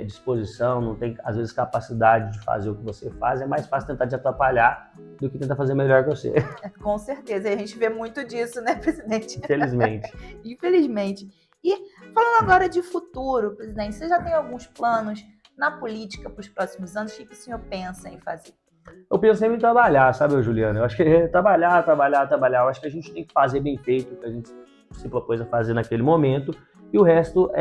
disposição, não tem, às vezes, capacidade de fazer o que você faz, é mais fácil tentar te atrapalhar do que tentar fazer melhor que você. Com certeza, e a gente vê muito disso, né, presidente? Infelizmente. Infelizmente. E falando agora de futuro, presidente, você já tem alguns planos na política para os próximos anos? O que o senhor pensa em fazer? Eu penso sempre em trabalhar, sabe, Juliana? Eu acho que é trabalhar. Eu acho que a gente tem que fazer bem feito o que a gente se propôs a fazer naquele momento, e o resto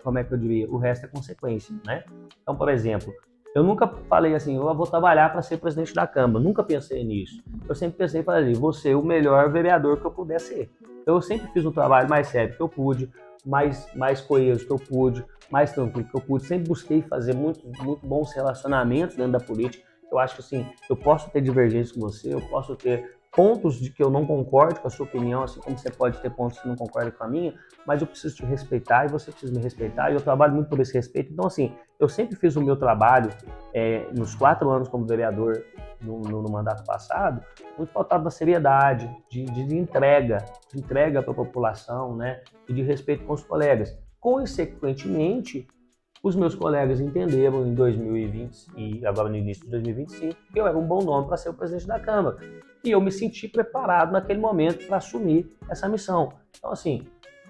como é que eu diria? O resto é consequência, né? Então, por exemplo, eu nunca falei assim, eu vou trabalhar para ser presidente da Câmara, nunca pensei nisso. Eu sempre pensei e falei, vou ser o melhor vereador que eu puder ser. Eu sempre fiz um trabalho mais sério que eu pude, mais coeso que eu pude, mais tranquilo que eu pude, sempre busquei fazer muito bons relacionamentos dentro da política. Eu acho que assim, eu posso ter divergência com você, eu posso ter pontos de que eu não concordo com a sua opinião, assim como você pode ter pontos que não concordam com a minha, mas eu preciso te respeitar e você precisa me respeitar, e eu trabalho muito por esse respeito. Então, assim, eu sempre fiz o meu trabalho nos 4 anos como vereador no mandato passado, muito pautado na seriedade, de entrega para a população, né, e de respeito com os colegas. Consequentemente, os meus colegas entenderam em 2020 e agora no início de 2025 que eu era um bom nome para ser o presidente da Câmara. E eu me senti preparado naquele momento para assumir essa missão. Então, assim,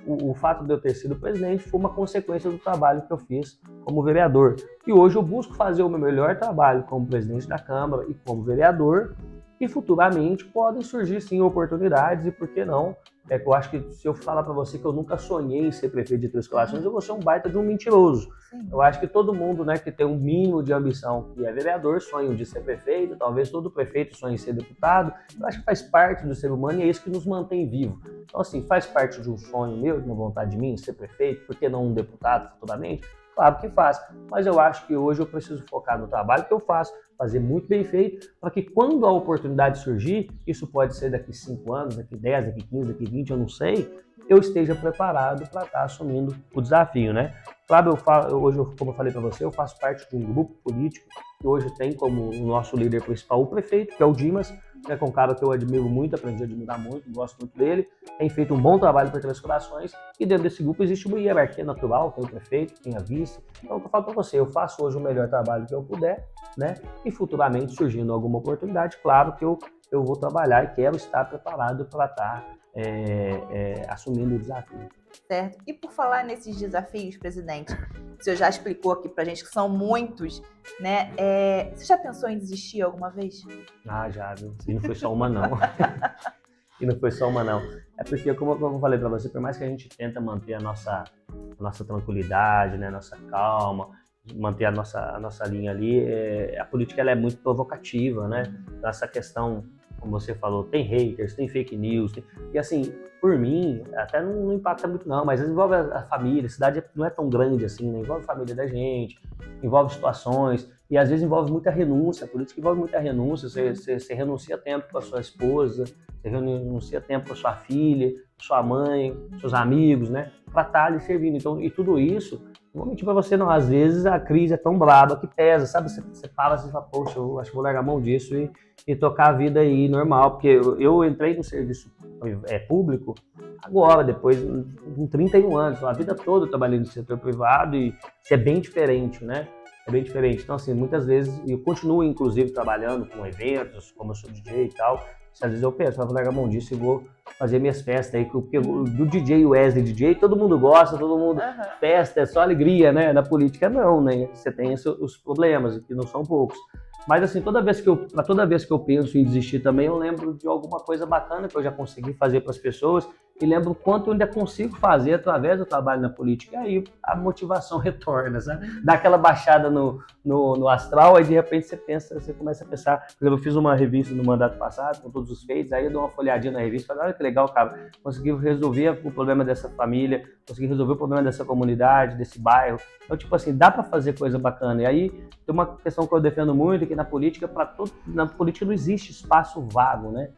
o fato de eu ter sido presidente foi uma consequência do trabalho que eu fiz como vereador. E hoje eu busco fazer o meu melhor trabalho como presidente da Câmara e como vereador, e futuramente podem surgir sim oportunidades, e por que não? Eu acho que se eu falar para você que eu nunca sonhei em ser prefeito de Três Corações, eu vou ser um baita de um mentiroso. Sim. Eu acho que todo mundo, né, que tem um mínimo de ambição e é vereador, sonha de ser prefeito, talvez todo prefeito sonhe em ser deputado. Eu acho que faz parte do ser humano e é isso que nos mantém vivo. Então, assim, faz parte de um sonho meu, de uma vontade de mim, ser prefeito, por que não um deputado futuramente? Claro que faz, mas eu acho que hoje eu preciso focar no trabalho que eu faço, fazer muito bem feito, para que quando a oportunidade surgir, isso pode ser daqui 5 anos, daqui 10, daqui 15, daqui 20, eu não sei, eu esteja preparado para estar assumindo o desafio, né? Claro, hoje, como eu falei para você, eu faço parte de um grupo político que hoje tem como o nosso líder principal o prefeito, que é o Dimas, né, que é um cara que eu admiro muito, aprendi a admirar muito, gosto muito dele, tem feito um bom trabalho por Três Corações, e dentro desse grupo existe uma hierarquia natural, tem o prefeito, tem a vice. Então, eu falo para você, eu faço hoje o melhor trabalho que eu puder, né, e futuramente, surgindo alguma oportunidade, claro que eu vou trabalhar e quero estar preparado para estar assumindo o desafio. Certo. E por falar nesses desafios, presidente, o senhor já explicou aqui pra gente que são muitos, né? Você já pensou em desistir alguma vez? Ah, já, viu? E não foi só uma, não. E não foi só uma, não. É porque, como eu falei pra você, por mais que a gente tenta manter a nossa tranquilidade, né, nossa calma, manter a nossa linha ali, a política ela é muito provocativa, né? Então, essa questão como você falou, tem haters, tem fake news, e assim, por mim, até não impacta muito não, mas envolve a família, a cidade não é tão grande assim, né? Envolve a família da gente, envolve situações, e às vezes envolve muita renúncia, a política envolve muita renúncia, você renuncia tempo com a sua esposa, você renuncia tempo com a sua filha, com sua mãe, seus amigos, né? Para estar ali servindo, então, e tudo isso, normalmente para você não, às vezes a crise é tão braba que pesa, sabe? Você fala assim, poxa, eu acho que vou largar a mão disso e tocar a vida aí normal, porque eu entrei no serviço público agora, depois, com 31 anos, a vida toda eu trabalhei no setor privado e isso é bem diferente, né? É bem diferente. Então, assim, muitas vezes, eu continuo, inclusive, trabalhando com eventos, como eu sou DJ e tal, às vezes eu penso, vou largar a mão disso e vou fazer minhas festas aí, porque do DJ Wesley DJ, todo mundo gosta, todo mundo, festa, é só alegria, né? Na política não, né? Você tem os problemas, que não são poucos. Mas assim, toda vez que eu penso em desistir também, eu lembro de alguma coisa bacana que eu já consegui fazer para as pessoas e lembro o quanto eu ainda consigo fazer através do trabalho na política. E aí a motivação retorna, sabe? Dá aquela baixada no astral, aí de repente você começa a pensar. Por exemplo, eu fiz uma revista no mandato passado, com todos os feitos, aí eu dou uma folhadinha na revista e falo, olha que legal, cara, consegui resolver o problema dessa família, consegui resolver o problema dessa comunidade, desse bairro. Então, tipo assim, dá para fazer coisa bacana. E aí tem uma questão que eu defendo muito, que na política, na política não existe espaço vago, né?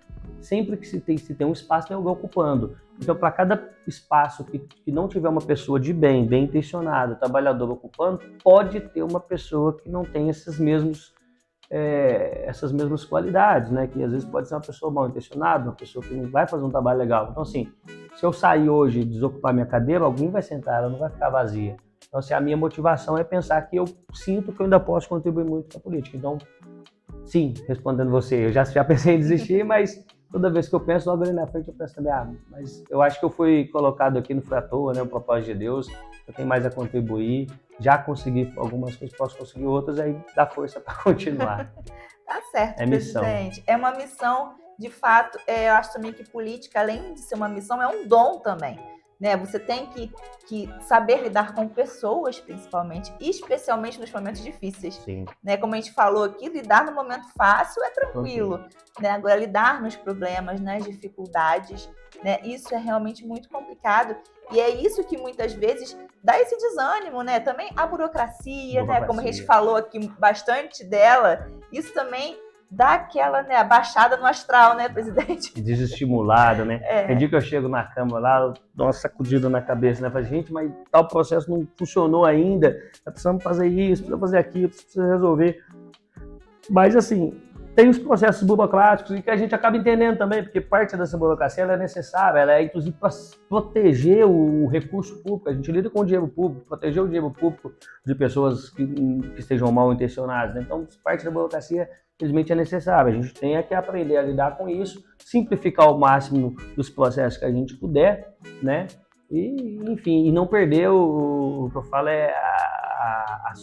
Sempre que se tem um espaço, tem alguém ocupando. Então, para cada espaço que não tiver uma pessoa de bem intencionada, trabalhadora ocupando, pode ter uma pessoa que não tem essas mesmas qualidades, né? Que às vezes pode ser uma pessoa mal intencionada, uma pessoa que não vai fazer um trabalho legal. Então, assim, se eu sair hoje e desocupar minha cadeira, alguém vai sentar, ela não vai ficar vazia. Então, assim, a minha motivação é pensar que eu sinto que eu ainda posso contribuir muito com a política. Então, sim, respondendo você, eu já pensei em desistir, mas toda vez que eu penso, logo ali na frente, eu penso também, mas eu acho que eu fui colocado aqui, não foi à toa, né? O propósito de Deus, eu tenho mais a contribuir, já consegui algumas coisas, posso conseguir outras, aí dá força para continuar. Tá certo, é missão. presidente. É uma missão, de fato, eu acho também que política, além de ser uma missão, é um dom também. Né? Você tem que saber lidar com pessoas, principalmente, e especialmente nos momentos difíceis. Sim. Né? Como a gente falou aqui, lidar no momento fácil é tranquilo. Né? Agora, lidar nos problemas, nas dificuldades, né? Isso é realmente muito complicado. E é isso que muitas vezes dá esse desânimo, né? Também a burocracia, né? Como a gente falou aqui bastante dela, isso também dá aquela, né, baixada no astral, né, presidente? Desestimulado, né? Tem dia que eu chego na cama lá, dou uma sacudida na cabeça, né? Falo, gente, mas tal processo não funcionou ainda, precisamos fazer isso, precisamos fazer aquilo, precisamos resolver. Mas, assim, tem os processos burocráticos e que a gente acaba entendendo também, porque parte dessa burocracia ela é necessária, ela é, inclusive, para proteger o recurso público. A gente lida com o dinheiro público, proteger o dinheiro público de pessoas que estejam mal intencionadas, né? Então, parte da burocracia infelizmente é necessário. A gente tem que aprender a lidar com isso, simplificar ao máximo dos processos que a gente puder, né? E, enfim, e não perder o que eu falo é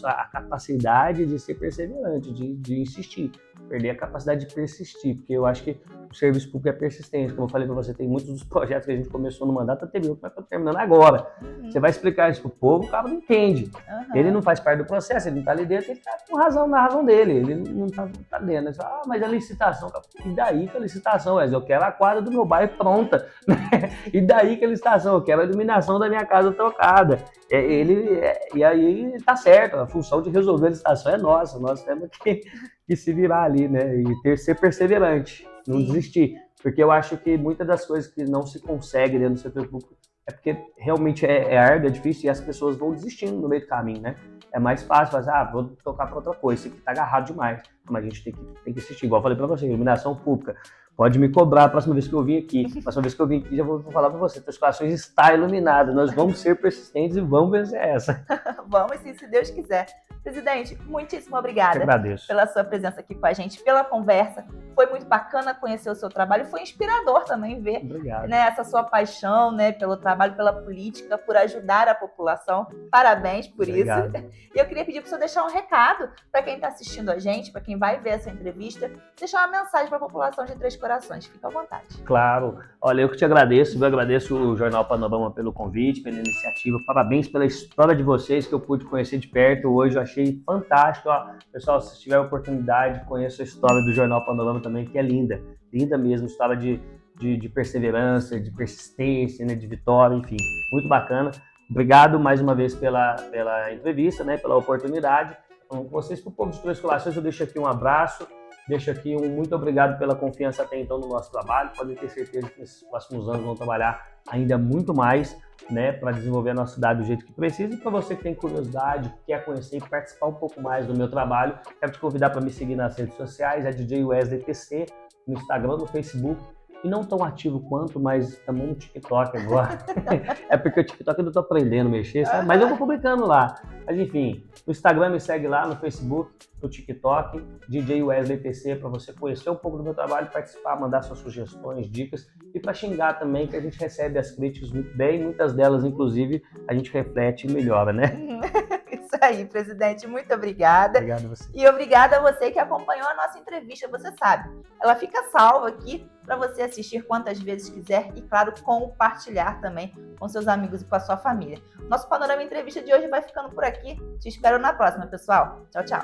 a capacidade de ser perseverante, de insistir, perder a capacidade de persistir, porque eu acho que o serviço público é persistente. Como eu falei para você, tem muitos dos projetos que a gente começou no mandato anterior, mas está terminando agora. Você vai explicar isso para o povo, o cara não entende. Ele não faz parte do processo, ele não está ali dentro, ele está com razão na razão dele, ele não está dentro. Ele fala, mas a licitação, e daí que a licitação? Eu quero a quadra do meu bairro pronta, e daí que a licitação? Eu quero a iluminação da minha casa trocada. E aí está certo, a função de resolver a licitação é nossa, nós temos que se virar ali, né? E ser perseverante, não desistir. Porque eu acho que muitas das coisas que não se consegue dentro do setor público é porque realmente é árduo, é difícil e as pessoas vão desistindo no meio do caminho, né? É mais fácil fazer, vou tocar para outra coisa, isso aqui tá agarrado demais. Mas a gente tem que assistir, igual eu falei para você, iluminação pública. Pode me cobrar a próxima vez que eu vim aqui. A próxima vez que eu vim aqui, já vou falar para você, teus corações está iluminado. Nós vamos ser persistentes e vamos vencer essa. Vamos sim, se Deus quiser. Presidente, muitíssimo obrigada pela sua presença aqui com a gente, pela conversa. Foi muito bacana conhecer o seu trabalho. Foi inspirador também ver, né, essa sua paixão, né, pelo trabalho, pela política, por ajudar a população. Parabéns por isso. E eu queria pedir para o senhor deixar um recado para quem está assistindo a gente, para quem vai ver essa entrevista, deixar uma mensagem para a população de Três Corações. Fica à vontade. Claro. Olha, eu que te agradeço. Eu agradeço o Jornal Panorama pelo convite, pela iniciativa. Parabéns pela história de vocês que eu pude conhecer de perto. Hoje eu achei fantástico. Ó, pessoal, se tiver oportunidade, conheça a história do Jornal Panorama também, que é linda. Linda mesmo, história de perseverança, de persistência, né, de vitória, enfim, muito bacana. Obrigado mais uma vez pela entrevista, né, pela oportunidade. Então, vocês, para o povo de Três Corações, eu deixo aqui um abraço, deixo aqui um muito obrigado pela confiança até então no nosso trabalho. Podem ter certeza que nesses próximos anos vamos trabalhar ainda muito mais, né, para desenvolver a nossa cidade do jeito que precisa. E para você que tem curiosidade, quer conhecer e participar um pouco mais do meu trabalho, quero te convidar para me seguir nas redes sociais, é DJ Wesley TC, no Instagram, no Facebook. E não tão ativo quanto, mas estamos no TikTok agora. É porque o TikTok eu não estou aprendendo a mexer, sabe? Mas eu vou publicando lá. Mas enfim, no Instagram me segue lá, no Facebook, no TikTok, DJ Wesley TC, para você conhecer um pouco do meu trabalho, participar, mandar suas sugestões, dicas e para xingar também, que a gente recebe as críticas muito bem, muitas delas, inclusive, a gente reflete e melhora, né? Isso aí, presidente, muito obrigada. Obrigado a você. E obrigada a você que acompanhou a nossa entrevista, você sabe. Ela fica salva aqui para você assistir quantas vezes quiser e, claro, compartilhar também com seus amigos e com a sua família. Nosso Panorama Entrevista de hoje vai ficando por aqui. Te espero na próxima, pessoal. Tchau, tchau.